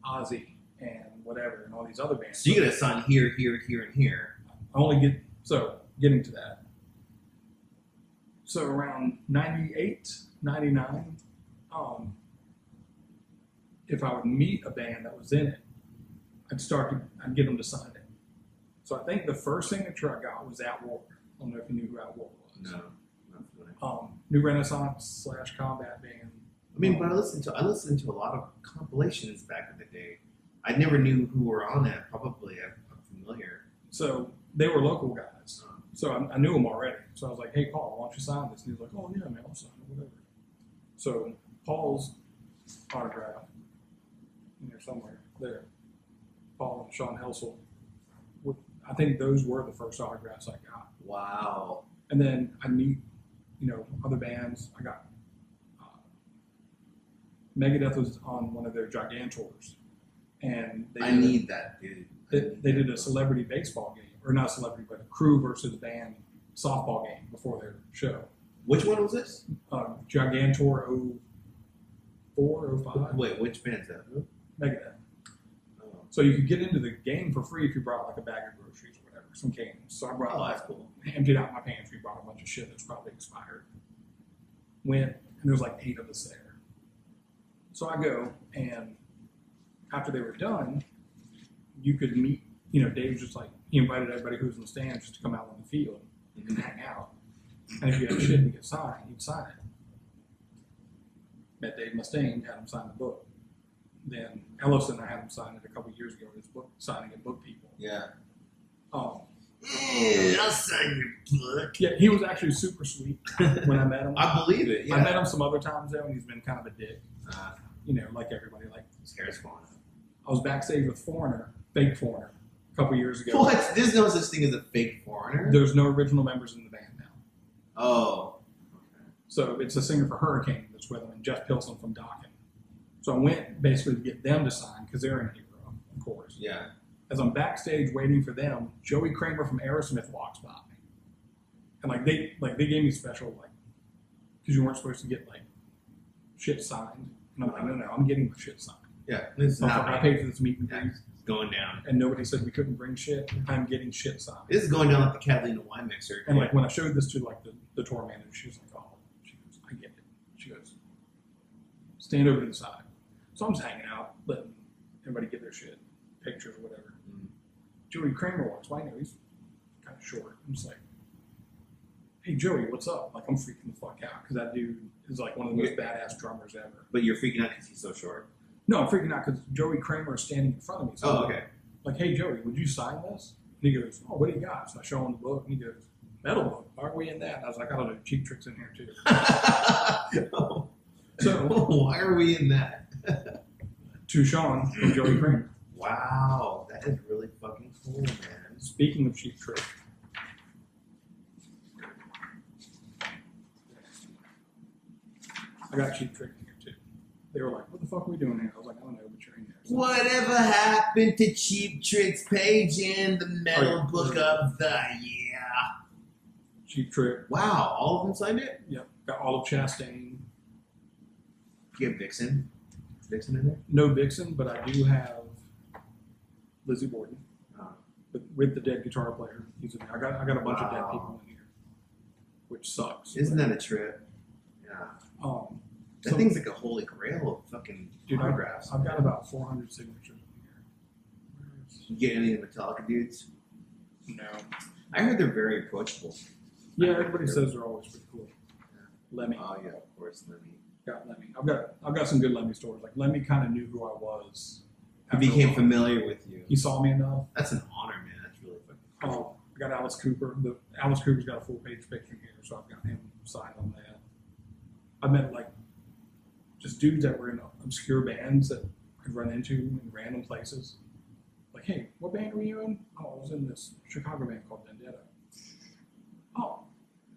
Ozzy and whatever and all these other bands. So you get a sign here, here, here, and here. I only get, so getting to that. So around 98, 99, if I would meet a band that was in it, I'd get them to sign it. So I think the first signature I got was At War. I don't know if you knew who At War was. No, not familiar. New Renaissance / combat band. I mean, but I listened to a lot of compilations back in the day. I never knew who were on that. Probably I'm familiar. So they were local guys. So I knew them already. So I was like, hey, Paul, why don't you sign this? And he was like, oh, yeah, man, I'll sign it, whatever. So Paul's autograph, in there somewhere, there. Paul and Sean Helsel. I think those were the first autographs I got. Wow. And then I meet, you know, other bands. I got Megadeth was on one of their Gigantors. And I need that, dude. They did a celebrity baseball game, or not celebrity, but a crew versus band softball game before their show. Which one was this? Gigantor 04, 05. Wait, which band's that? Megadeth. Oh. So you could get into the game for free if you brought like a bag of groceries or whatever, some cans. So I brought that's cool. emptied out my pantry, brought a bunch of shit that's probably expired. Went, and there was like 8 of us there. So I go, and after they were done, you could meet, you know, Dave was just like, he invited everybody who was in the stands just to come out on the field and hang out. And if you had shit to get signed, he'd sign it. Met Dave Mustaine, had him sign the book. Then Ellison, I had him sign it a couple years ago, his book, signing at Book People. Yeah. Oh. I'll sign your book. Yeah, he was actually super sweet when I met him. I believe it, yeah. I met him some other times though, and he's been kind of a dick. You know, like everybody. Like His hair's falling out. I was backstage with Foreigner, fake Foreigner, a couple years ago. What? There's no such thing as a fake foreigner? There's no original members in the band now. Oh. Okay. So it's a singer for Hurricane that's with him, and Jeff Pilson from Dokken. So I went basically to get them to sign, because they're in Hero, of course. Yeah. As I'm backstage waiting for them, Joey Kramer from Aerosmith walks by me. And they gave me special, like, because you weren't supposed to get like shit signed. And I'm like, no, I'm getting my shit signed. Yeah. This is I paid for this meet and greet. It's going down. And nobody said we couldn't bring shit. I'm getting shit signed. This is going down like the Catalina wine mixer. And like when I showed this to like the tour manager, she was like, oh, she goes, I get it. She goes, stand over to the side. So I'm just hanging out, letting everybody get their shit, pictures or whatever. Joey Kramer walks by. I know he's kind of short. I'm just like, hey Joey, what's up? Like I'm freaking the fuck out because that dude is like one of the most badass drummers ever. But you're freaking out because he's so short. No, I'm freaking out because Joey Kramer is standing in front of me. So Oh, I'm okay. like, hey Joey, would you sign this? And he goes, oh, what do you got? So I show him the book, and he goes, metal book. Why are we in that? And I was like, I don't know, Cheap Trick's in here too. So why are we in that? to Sean from Joey Kramer. Wow, that is really fucking cool, man. Speaking of Cheap Trick, I got Cheap Trick in here too. They were like, what the fuck are we doing here? I was like, I don't know, but you're in there. So, Whatever happened to Cheap Trick's page in the metal book of the year? Cheap Trick. Wow, all of them signed it? Yep. Got Olive Chastain. You have Vixen? Vixen in there? No Vixen, but I do have Lizzie Borden. But with the dead guitar player, he's in there. I got a bunch of dead people in here, which sucks. Isn't that a trip? Yeah. That thing's like a holy grail of fucking autographs. I've got about 400 signatures in here. You get any of the Metallica dudes? No. I heard they're very approachable. Yeah, everybody says they're always pretty cool. Lemmy. Oh yeah, of course, Lemmy. Got Lemmy. I've got some good Lemmy stories. Like Lemmy kind of knew who I was. He became familiar with you. He saw me enough. That's an honor, man. That's really fucking cool. I got Alice Cooper. Alice Cooper's got a full page picture here, so I've got him signed on that. I met like just dudes that were in obscure bands that I'd run into in random places. Like, hey, what band were you in? Oh, I was in this Chicago band called Vendetta. Oh,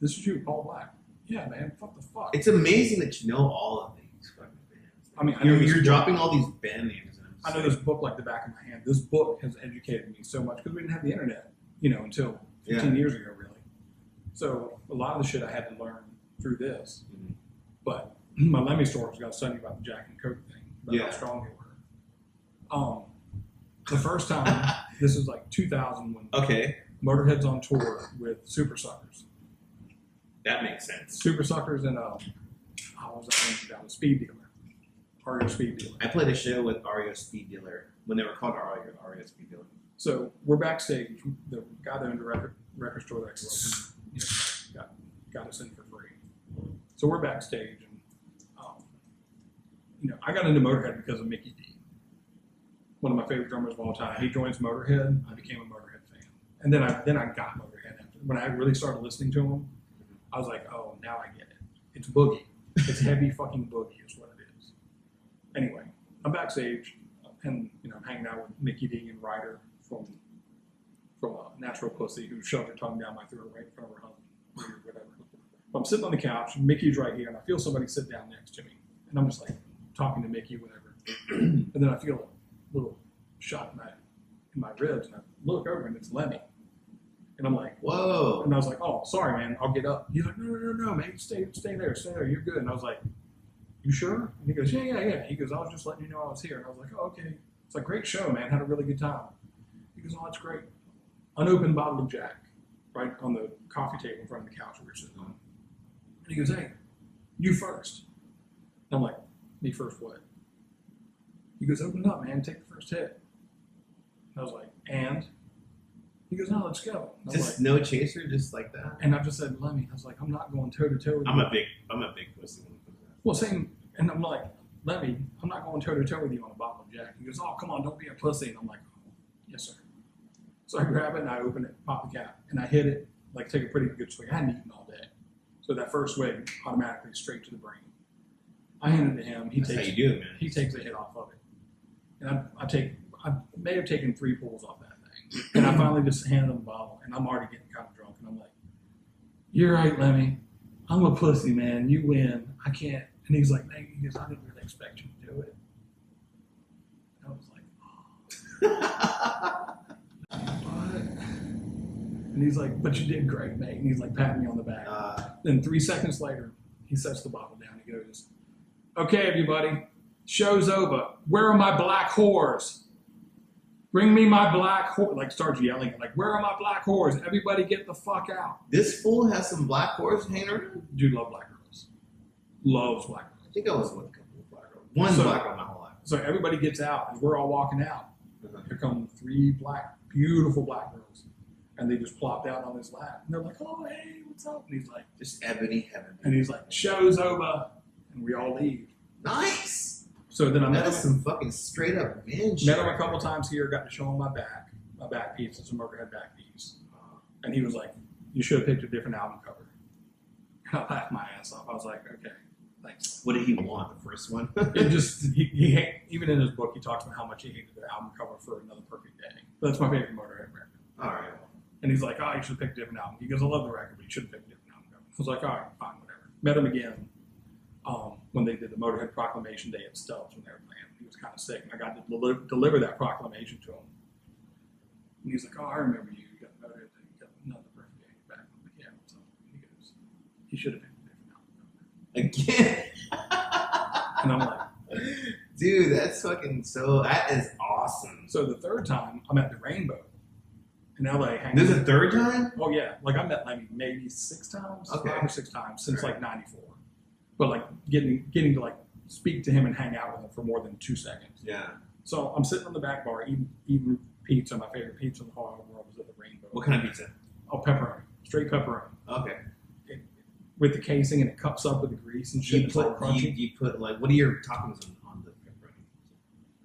this is you, Paul Black. Yeah, man, what the fuck? It's amazing that you know all of these fucking bands. I mean, I know you're dropping all these band names. And I know this book like the back of my hand. This book has educated me so much because we didn't have the internet, until 15 years ago, really. So a lot of the shit I had to learn through this. Mm-hmm. But my Lemmy story was got to study about the Jack and Coke thing, about how strong they were. The first time, this was like 2000 when Motorhead's on tour with Super Suckers. That makes sense. Super Suckers and what was that name? Speed Dealer. REO Speed Dealer. I played a show with REO Speed Dealer when they were called REO Speed Dealer. So we're backstage. The guy that owned the record store that I grew up in, got us in for free. So we're backstage, and I got into Motorhead because of Mickey D, one of my favorite drummers of all time. He joins Motorhead. I became a Motorhead fan, and then I got Motorhead. When I really started listening to him, I was like, oh, now I get it. It's boogie. It's heavy fucking boogie is what it is. Anyway, I'm backstage, and I'm hanging out with Mickey D and Ryder from Natural Pussy, who shoved her tongue down my throat right in front of her husband, or whatever. I'm sitting on the couch, and Mickey's right here, and I feel somebody sit down next to me, and I'm just like talking to Mickey, whatever. And then I feel a little shot in my ribs, and I look over, and it's Lemmy. And I'm like, whoa. And I was like, oh, sorry, man, I'll get up. He's like, no, man, stay there, you're good. And I was like, you sure? And he goes, yeah. He goes, I was just letting you know I was here. And I was like, oh, okay. It's like, great show, man, had a really good time. He goes, oh, that's great. Unopened bottle of Jack, right on the coffee table in front of the couch we were sitting on. And he goes, hey, you first. And I'm like, me first what? He goes, open it up, man, take the first hit. And I was like, and? He goes, no, let's go. Just like, no chaser, just like that. And I just said, Lemmy, I was like, I'm not going toe to toe with you. I'm a big pussy when it comes to that. Well, same. And I'm like, Lemmy, I'm not going toe to toe with you on a bottle of Jack. He goes, oh, come on, don't be a pussy. And I'm like, oh, yes, sir. So I grab it and I open it, pop the cap, and I hit it, like take a pretty good swig. I hadn't eaten all day, so that first swig automatically straight to the brain. I hand it to him. That's how you do it, man. He takes a hit off of it, and I may have taken 3 pulls off that thing, and I finally just handed him the bottle, and I'm already getting kind of drunk, and I'm like, "You're right, Lemmy. I'm a pussy, man. You win. I can't." And he's like, "Man," he goes, "I didn't really expect you to do it." And I was like, "Oh." And he's like, "But you did great, mate." And he's like patting me on the back. Then 3 seconds later, he sets the bottle down. He goes, "Okay, everybody, show's over. Where are my black whores? Bring me my black whore." Like starts yelling, like, "Where are my black whores? Everybody get the fuck out." This fool has some black whores hanging around? Dude loves black girls. Loves black girls. I think I was with a couple of black girls. One black girl my whole life. So everybody gets out, and we're all walking out. Here come 3 beautiful black girls. And they just plopped out on his lap. And they're like, "Oh, hey, what's up?" And he's like, just ebony heaven. And he's like, "Show's over." And we all leave. Nice. So then I met him. Some fucking straight up binge. Met him a couple times here, got to show him my back piece. It's a Motorhead back piece. And he was like, "You should have picked a different album cover." And I laughed my ass off. I was like, "Okay, thanks." What did he want, the first one? It just, he even in his book, he talks about how much he hated the album cover for Another Perfect Day. That's my favorite Motorhead record. All right. And he's like, "Oh, you should pick a different album." He goes, "I love the record, but you should have picked a different album cover." I was like, "All right, fine, whatever." Met him again when they did the Motorhead Proclamation Day at Stubbs when they were playing. He was kind of sick, and I got to deliver that proclamation to him. And he's like, "Oh, I remember you. You got Motorhead, you got Another Perfect Day back." I'm like, "Yeah, what's up?" And he goes, "He should have picked a different album cover." Again? And I'm like, dude, that is awesome. So the third time, I'm at the Rainbow in LA. This is the third time? Oh yeah, like I met maybe 6 times, okay. 5 or 6 times since like '94. But like getting to like speak to him and hang out with him for more than 2 seconds. Yeah. So I'm sitting on the back bar eating pizza. My favorite pizza in the whole world was at the Rainbow. What kind of pizza? Oh, pepperoni. Straight pepperoni. Okay. With the casing, and it cups up with the grease and shit. Do you put like, what are your toppings on the pepperoni?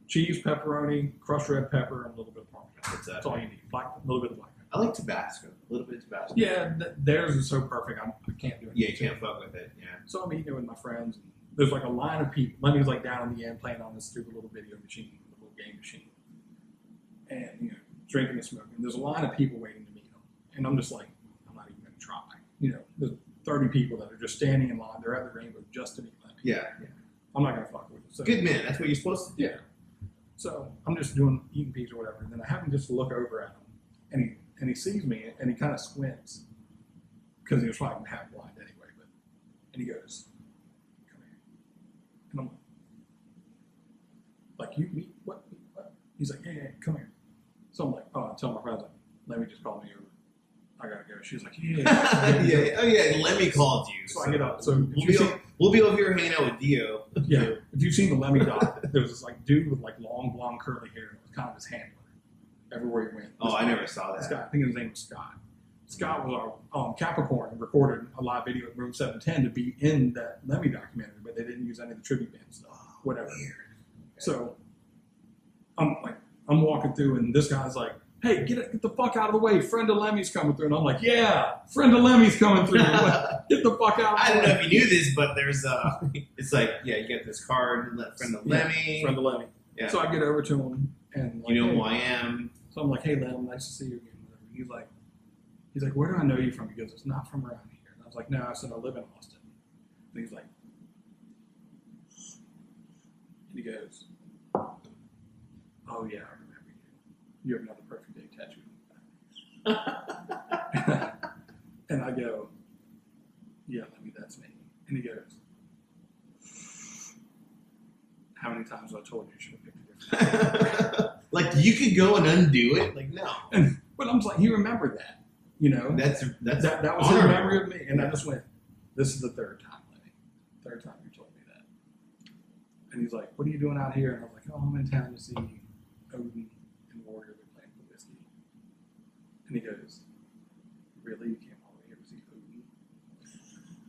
Cheese, pepperoni, crushed red pepper, and a little bit of Parmesan. What's that? That's all you need. A little bit of black pepper. I like Tabasco. A little bit of Tabasco. Yeah, theirs is so perfect. I can't do it. Yeah, you can't fuck with it. Yeah. So I'm eating it with my friends. And there's like a line of people. Lemmy's like down in the end playing on this stupid little video machine, the little game machine, and drinking and smoking. There's a line of people waiting to meet him, and I'm just like, I'm not even going to try. There's 30 people that are just standing in line. They're at the Rainbow just to meet Lemmy. Yeah. I'm not going to fuck with it. So, Good man. That's what you're supposed to do. Yeah. So I'm just eating pizza or whatever, and then I happen just to look over at him, and he sees me, and he kind of squints because he was probably half blind anyway. And he goes, "Come here," and I'm like, "You meet what? He's like, yeah, come here." So I'm like, "Oh," I tell my friends, like, "Let me just call me over. I gotta go." She's like, "Yeah." Yeah. Oh yeah. Lemmy called you. So I get up. So we'll be over here hanging out with Dio. Yeah. If you've seen the Lemmy doc, there was this like dude with like long blonde curly hair. It was kind of his handler everywhere he went. Oh, I never saw that. Scott, I think his name was Scott. Scott was our Capricorn and recorded a live video at Room 710 to be in that Lemmy documentary, but they didn't use any of the tribute band stuff. Whatever. Weird. So I'm walking through, and this guy's like, "Hey, get the fuck out of the way. Friend of Lemmy's coming through." And I'm like, "Yeah, friend of Lemmy's coming through. Get the fuck out of the way." I don't know if you knew this, but there's it's like, yeah, you get this card, friend of Lemmy. Friend of Lemmy. Yeah. So I get over to him, and like, You know "Hey." who I am. So I'm like, "Hey, Lem, nice to see you again." Whatever. He's like, "Where do I know you from?" He goes, "It's not from around here." And I was like, "No," I said, "I live in Austin." And he's like, and he goes, "Oh yeah, I remember you. You have another perfect day tattooed on your back." And I go, "Yeah, Lemmy, that's me." And he goes, "How many times have I told you you should have picked a different?" Like, you could go and undo it. Like, no. But I'm just like, he remembered that. That's That was his memory of me. And I just went, "This is the third time, Lemmy. Third time you told me that." And he's like, "What are you doing out here?" And I was like, "Oh, I'm in town to see Odin and Warrior. They're playing for whiskey." And he goes, "Really? You came all the way here to see Odin?"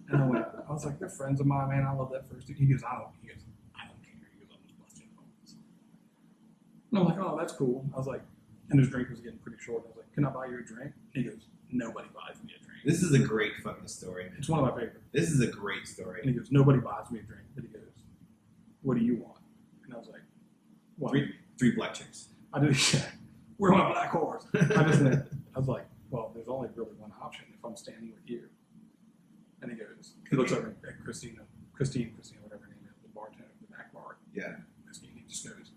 And I was like, "They're friends of mine, man. I love that first dude." He goes, "I don't care." He goes, "I'm just busting bones." And I'm like, "Oh, that's cool." I was like, and his drink was getting pretty short. I was like, "Can I buy you a drink?" And he goes, "Nobody buys me a drink." This is a great fucking story, man. It's one of my favorites. This is a great story. And he goes, "Nobody buys me a drink." But he goes, "What do you want?" And I was like, "Well, Three black chicks. I did. Yeah, where are my black whores?" I was like, "Well, there's only really one option if I'm standing with you." And he goes, he looks over at Christine, whatever her name is, the bartender, the back bar. Yeah. And he just goes,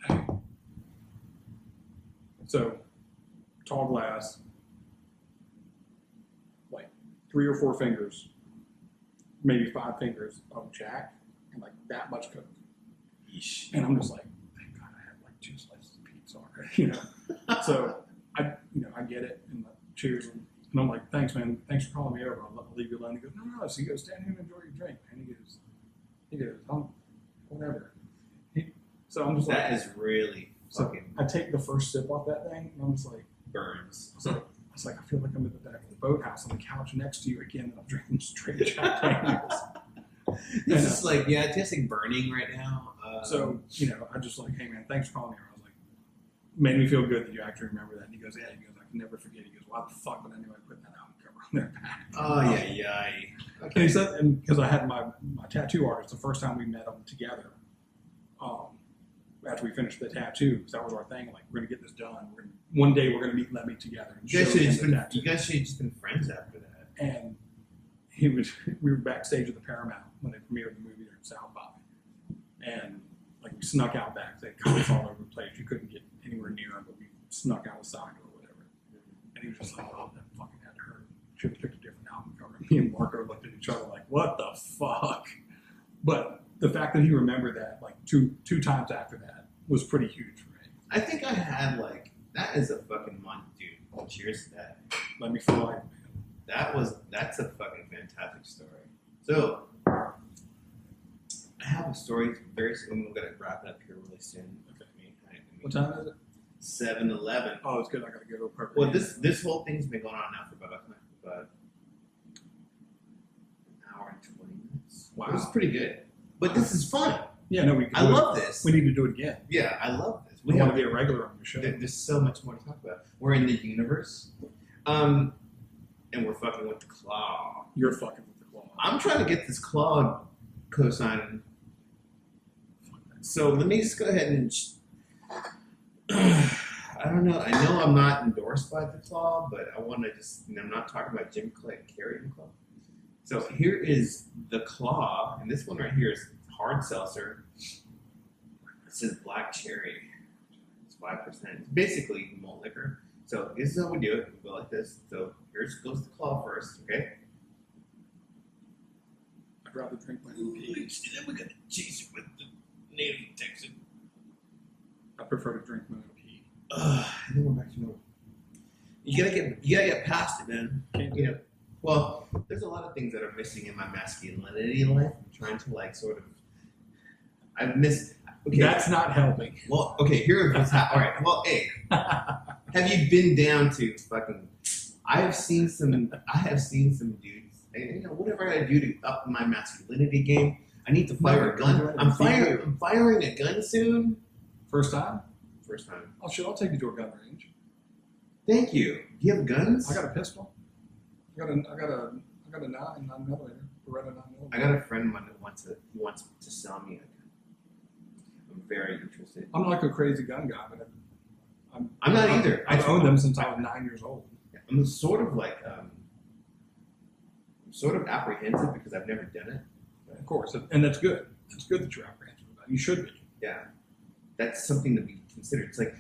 "Hey." So, tall glass, like 3 or 4 fingers, maybe 5 fingers of Jack, and like that much Coke. Yeesh. And I'm just like, thank God I had like 2 slices of pizza already, So I get it, and cheers, and I'm like, "Thanks, man. Thanks for calling me over. I'll leave you alone." He goes, No. So he goes, "Stand here and enjoy your drink, man." He goes, whatever. So I'm just like, That is really so fucking I take the first sip off that thing, and I'm just like, burns. I was like, I feel like I'm at the back of the boathouse on the couch next to you again, and I'm drinking straight Jack Daniels. It's just like, yeah, it tastes like burning right now. So, I just like, "Hey, man, thanks for calling me." I was like, made me feel good that you actually remember that. And he goes, "Yeah." He goes, "I can never forget." He goes, "Why the fuck would anybody put that album cover on their back?" Oh, yeah. And he said, and because I had my tattoo artist, the first time we met them together, after we finished the tattoo, because that was our thing, like, we're going to get this done. One day we're going to meet Lemmy together. And You guys should have just been friends after that. And we were backstage at the Paramount when they premiered the movie there in South by. And like, we snuck out back. They cops all over the place. You couldn't get anywhere near him, but we snuck out the side or whatever. And he was just like, "Oh, that fucking had to hurt. Should have picked a different album cover." Me and Marco looked at each other like, "What the fuck?" But the fact that he remembered that like two times after that was pretty huge for me. I think I had that is a fucking dude. Oh, cheers to that. Let me feel like, man. That's a fucking fantastic story. So I have a story very soon. We're gonna wrap it up here really soon. Okay. What time is it? 7-Eleven. Oh, it's good. I gotta go perfect. Well, this whole thing's been going on now for about an hour and 20 minutes. Wow. It was pretty good. But this is fun. Yeah, no, we. I love this. We need to do it again. Yeah, I love this. We want to be a regular on your show. There's so much more to talk about. We're in the universe, and we're fucking with the claw. You're fucking with the claw. I'm trying to get this claw cosign. So let me just go ahead and. I don't know. I know I'm not endorsed by the claw, but I want to just. I'm not talking about Jim Clay carrying the claw. So here is the claw, and this one right here is hard seltzer. This is black cherry. It's 5%. It's basically malt liquor. So this is how we do it. We go like this. So here goes the claw first, okay? I'd rather drink my own pee. And then we gotta chase it with the native Texan. I prefer to drink my own pee. And then we're back to normal. You gotta get past it, man. Can't do You know. it. Well, there's a lot of things that are missing in my masculinity life. I'm trying to sort of. I've missed. Okay. That's not helping. Well, okay. Here is how. All right. Well, hey, have you been down to fucking? I have seen some dudes. And, whatever I do to up my masculinity game, I need to fire a gun. I'm firing a gun soon. First time? First time. Oh shit! I'll take you to a gun range. Thank you. Do you have guns? I got a pistol. I got a 9mm, Beretta 9mm. I got a friend of mine that wants to sell me a gun. I'm very interested. I'm like a crazy gun guy, but I'm not either. I've owned them since I was 9 years old. I'm sort of apprehensive because I've never done it. Of course, and that's good. It's good that you're apprehensive about it. You should be. Yeah, that's something to be considered. It's like,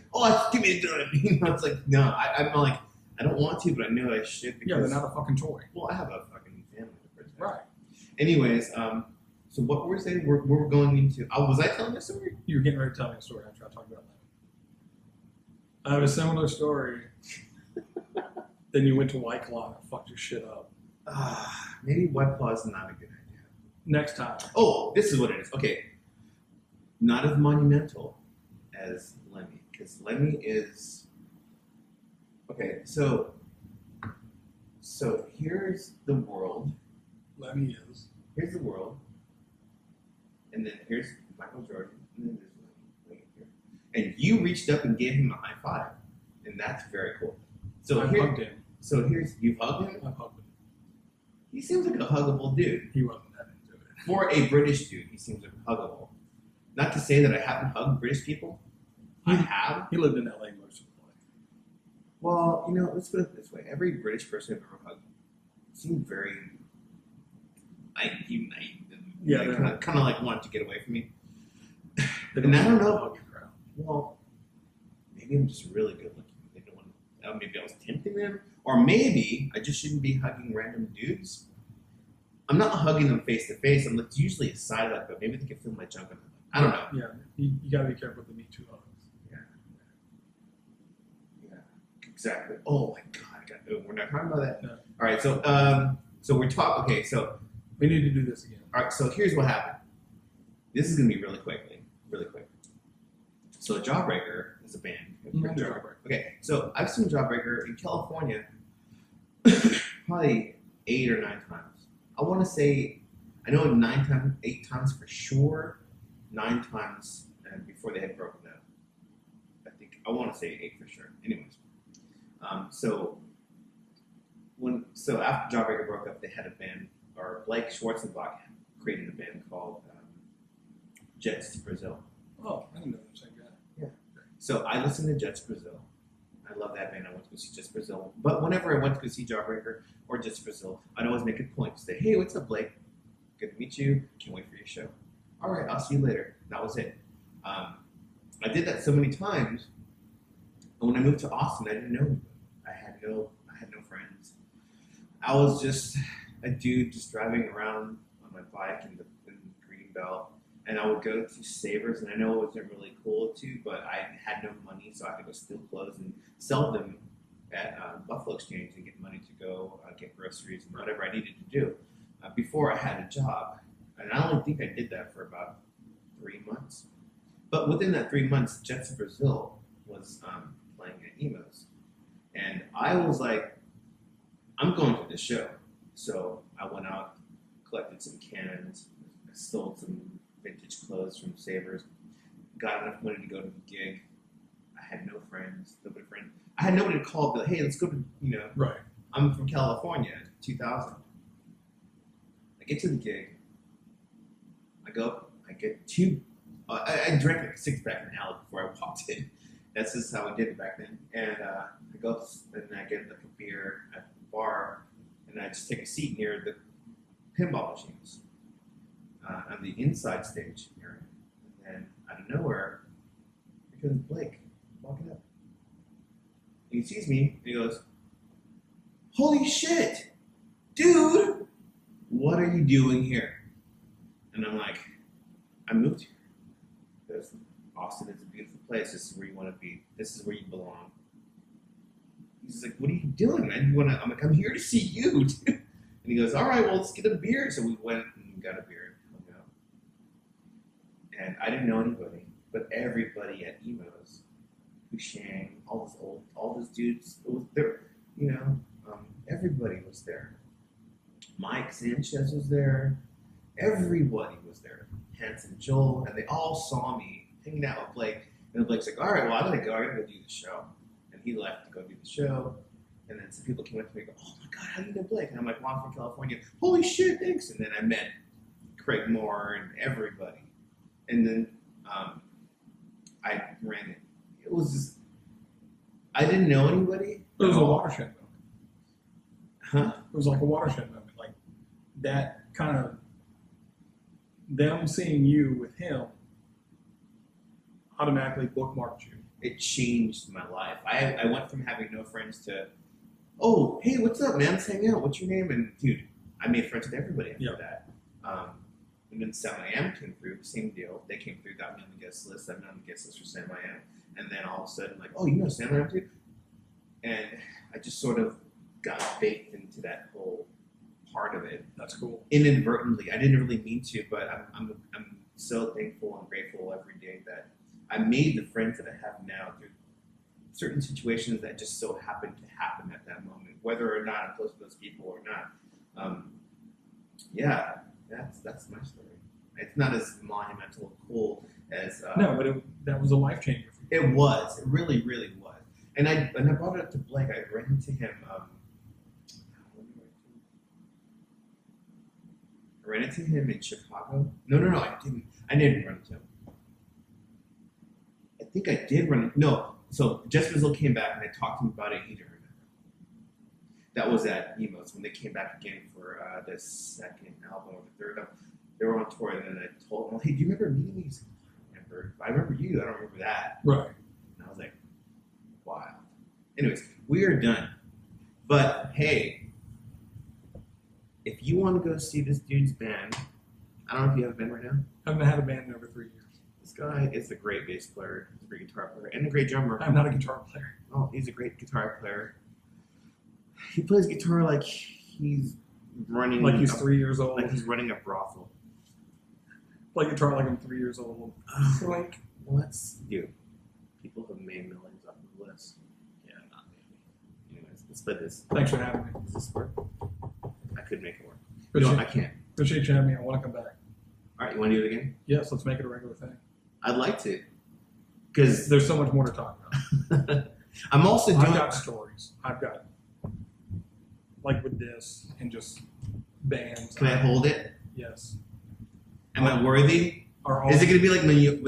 give me a gun. It's like, no, I'm not like, I don't want to, but I know I should. Because, Yeah, they're not a fucking toy. Well, I have a fucking family to protect. Right. Anyways, so what we're saying, we're going into. Was I telling this story? You were getting ready to tell me a story after I talked about that. I have a similar story. Then you went to White Claw and fucked your shit up. Maybe White Claw is not a good idea. Next time. Oh, this is what it is. Okay. Not as monumental as Lemmy, because Lemmy is. Okay, so here's the world. Lemmy is. Here's the world. And then here's Michael Jordan. And then there's Lemmy right here. And you reached up and gave him a high five. And that's very cool. So I hugged him. So you've hugged him? I hugged him. He seems like a huggable dude. He wasn't that into it. For a British dude, he seems like huggable. Not to say that I haven't hugged British people. I have. He lived in LA most of the life. Well, let's put it this way. Every British person I've ever hugged seemed very unite. Yeah, kind of like wanted to get away from me. And I don't know. Well, maybe I'm just really good looking. They don't want. Maybe I was tempting them, or maybe I just shouldn't be hugging random dudes. I'm not hugging them face to face. It's usually a side hug, but maybe they can feel my junk on them. I don't know. Yeah, you gotta be careful with the Me Too hugs. Yeah, exactly. Oh my God, we're not talking about that. No. All right, so we're talking. Okay, so we need to do this again. All right, so here's what happened. This is gonna be really quick. So Jawbreaker is a band. Jawbreaker. Okay, so I've seen Jawbreaker in California probably 8 or 9 times. I want to say, I know 8 times for sure. 9 times before they had broken up. I want to say 8 for sure. Anyways, so after Jawbreaker broke up, they had a band, or Blake Schwarzenbach created a band called Jets to Brazil. Oh, I didn't know the same guy. Yeah. So I listened to Jets Brazil. I love that band. I went to go see Jets Brazil. But whenever I went to go see Jawbreaker or Jets Brazil, I'd always make a point to say, "Hey, what's up, Blake? Good to meet you. Can't wait for your show. All right, I'll see you later." That was it. I did that so many times. And when I moved to Austin, I didn't know anybody. I had no friends. I was just a dude just driving around on my bike in the Greenbelt. And I would go to Savers, and I know it wasn't really cool to, but I had no money, so I had to go steal clothes and sell them at Buffalo Exchange and get money to go get groceries and whatever I needed to do before I had a job. And I only think I did that for about 3 months. But within that 3 months, Jets of Brazil was playing at Emo's, and I was like, I'm going to this show. So I went out, collected some cans, I stole some vintage clothes from Savers, got enough money to go to the gig. I had no friends, I had nobody to call, but hey, let's go to, Right. I'm from California, 2000. I get to the gig. I go, I get two. I drank like a 6-pack in an alley before I walked in. That's just how we did it back then. And I go and I get like a beer at the bar, and I just take a seat near the pinball machines on the inside stage area. And then out of nowhere, here comes Blake walking up. And he sees me, and he goes, "Holy shit, dude! What are you doing here?" And I'm like, "I moved here. Because Austin is a beautiful place. This is where you want to be. This is where you belong." He's like, "What are you doing, man? I'm like, "I'm here to see you, dude." And he goes, "All right, well, let's get a beer." So we went and got a beer and hung out. And I didn't know anybody, but everybody at Emo's, Hushang, all those dudes, it was there, everybody was there. Mike Sanchez was there. Everybody was there. Handsome Joel, and they all saw me hanging out with Blake. And Blake's like, "All right, well, I gotta go do the show." And he left to go do the show. And then some people came up to me and go, "Oh my God, how do you know Blake?" And I'm like, "Well, I'm from California." "Holy shit, thanks." And then I met Craig Moore and everybody. And then I ran it. It was just, I didn't know anybody. It was a watershed moment. Huh? It was like a watershed moment. Like that kind of, them seeing you with him automatically bookmarked you. It changed my life. I went from having no friends to, "Oh, hey, what's up, man? Let's hang out. What's your name?" And dude, I made friends with everybody after that. And then Sam I Am came through, same deal. They came through, got me on the guest list. I'm on the guest list for Sam I Am. And then all of a sudden, like, "Oh, you know Sam I Am too?" And I just sort of got baked into that whole part of it. That's cool. Inadvertently. I didn't really mean to, but I'm so thankful and grateful every day that I made the friends that I have now through certain situations that just so happened to happen at that moment, whether or not I'm close to those people or not. Yeah, that's my story. It's not as monumental and cool as No, but that was a life changer for you. it was. It really, really was. And I brought it up to Blake. I ran into him. I ran into him in Chicago. No, I didn't. I didn't run into him. I think I did run. No. So Just Fizzle came back, and I talked to him about it. He didn't remember. That was at Emo's when they came back again for the second album or the third album. They were on tour, and then I told him, "Hey, do you remember meeting me?" He's like, "I don't remember. I remember you. I don't remember that." Right. And I was like, "Wow." Anyways, we are done. But hey, if you want to go see this dude's band, I don't know if you have a band right now. I haven't had a band in over 3 years. This guy is a great bass player, he's a great guitar player, and a great drummer. I'm not a guitar player. Oh, he's a great guitar player. He plays guitar like he's running, Like he's 3 years old. like he's running a brothel. Play guitar like I'm 3 years old. Like, let's do. People have made millions off of this. Yeah, not maybe. Anyways, let's play this. Thanks for having me. Does this work? I could make it work. Appreciate, I can't. appreciate you having me. I want to come back. All right, you want to do it again? Yes, let's make it a regular thing. I'd like to, because There's so much more to talk about. I'm also doing. I've got stories. I've got, like with this and just bands. Can I hold it? Yes. Am I worthy? Are all, Is it going to be like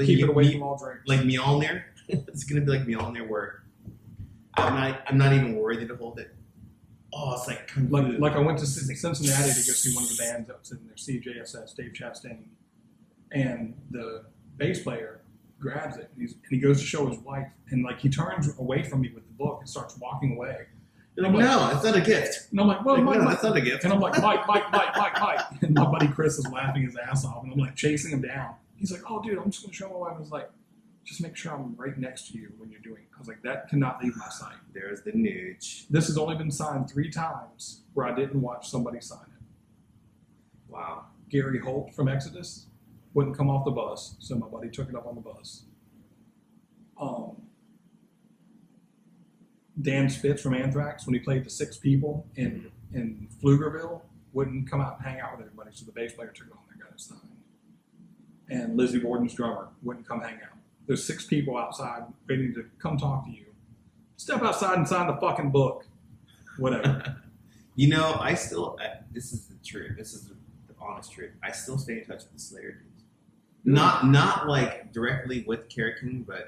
keep it away from all drinks. like Mjolnir? It's going to be like Mjolnir, where I'm not even worthy to hold it. Oh, it's like kung fu. Like I went to Cincinnati to go see one of the bands that was in there, CJSS, Dave Chastain, and the bass player grabs it and he goes to show his wife, and like he turns away from me with the book and starts walking away. You're like, no, it's not a gift. And I'm like, well, Like, Mike, no, that's not a gift. and I'm like, Mike. And my buddy Chris is laughing his ass off, and I'm like chasing him down. He's like, oh, dude, I'm just going to show my wife. I was like, just make sure I'm right next to you when you're doing it. I was like, that cannot leave my sight. There's the nooch. This has only been signed 3 times where I didn't watch somebody sign it. Wow. Gary Holt from Exodus wouldn't come off the bus, so my buddy took it up on the bus. Dan Spitz from Anthrax, when he played the 6 people in Pflugerville, wouldn't come out and hang out with everybody, so the bass player took it on there, got it signed. And Lizzie Borden's drummer wouldn't come hang out. There's 6 people outside waiting to come talk to you. Step outside and sign the fucking book. Whatever. You know, this is the truth. This is the honest truth. I still stay in touch with the Slayer dudes. Not like directly with Kerry King, but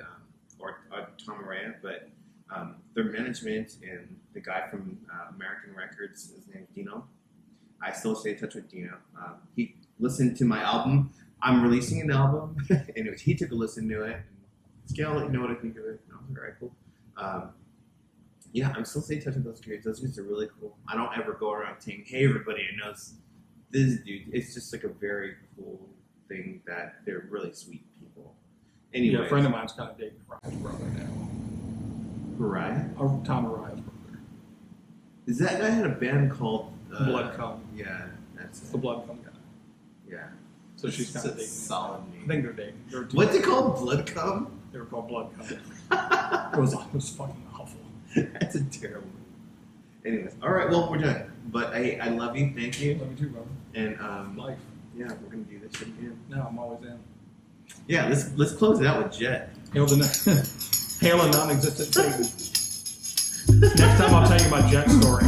or Tom Araya, but their management and the guy from American Records, his name's Dino. I still stay in touch with Dino. He listened to my album. I'm releasing an album, and he took a listen to it. And Scale, let you know what I think of it. And I was like, all right, cool. Yeah, I'm still staying in touch with those dudes. Those dudes are really cool. I don't ever go around saying, hey, everybody, I know this dude. It's just like a very cool thing that they're really sweet people. Anyway, Yeah, a friend of mine's kind of dating Ryan's brother now. Right? Or Tom Araya's brother. Is that guy had a band called Blood Cum. Yeah, that's It's the Blood Cum guy. Yeah. So she's kind of It's a dating him. solid I name. think they're dating. What's it called? Blood Cum? They were called Blood Cum. It was fucking awful. That's a terrible name. Anyways, all right, well, we're done. But I love you. Thank you. Love you too, brother. And Life. yeah, we're gonna do this shit again. No, I'm always in. Yeah, let's close it out with Jet. Hail a non-existent Satan. Next time I'll tell you my jet story.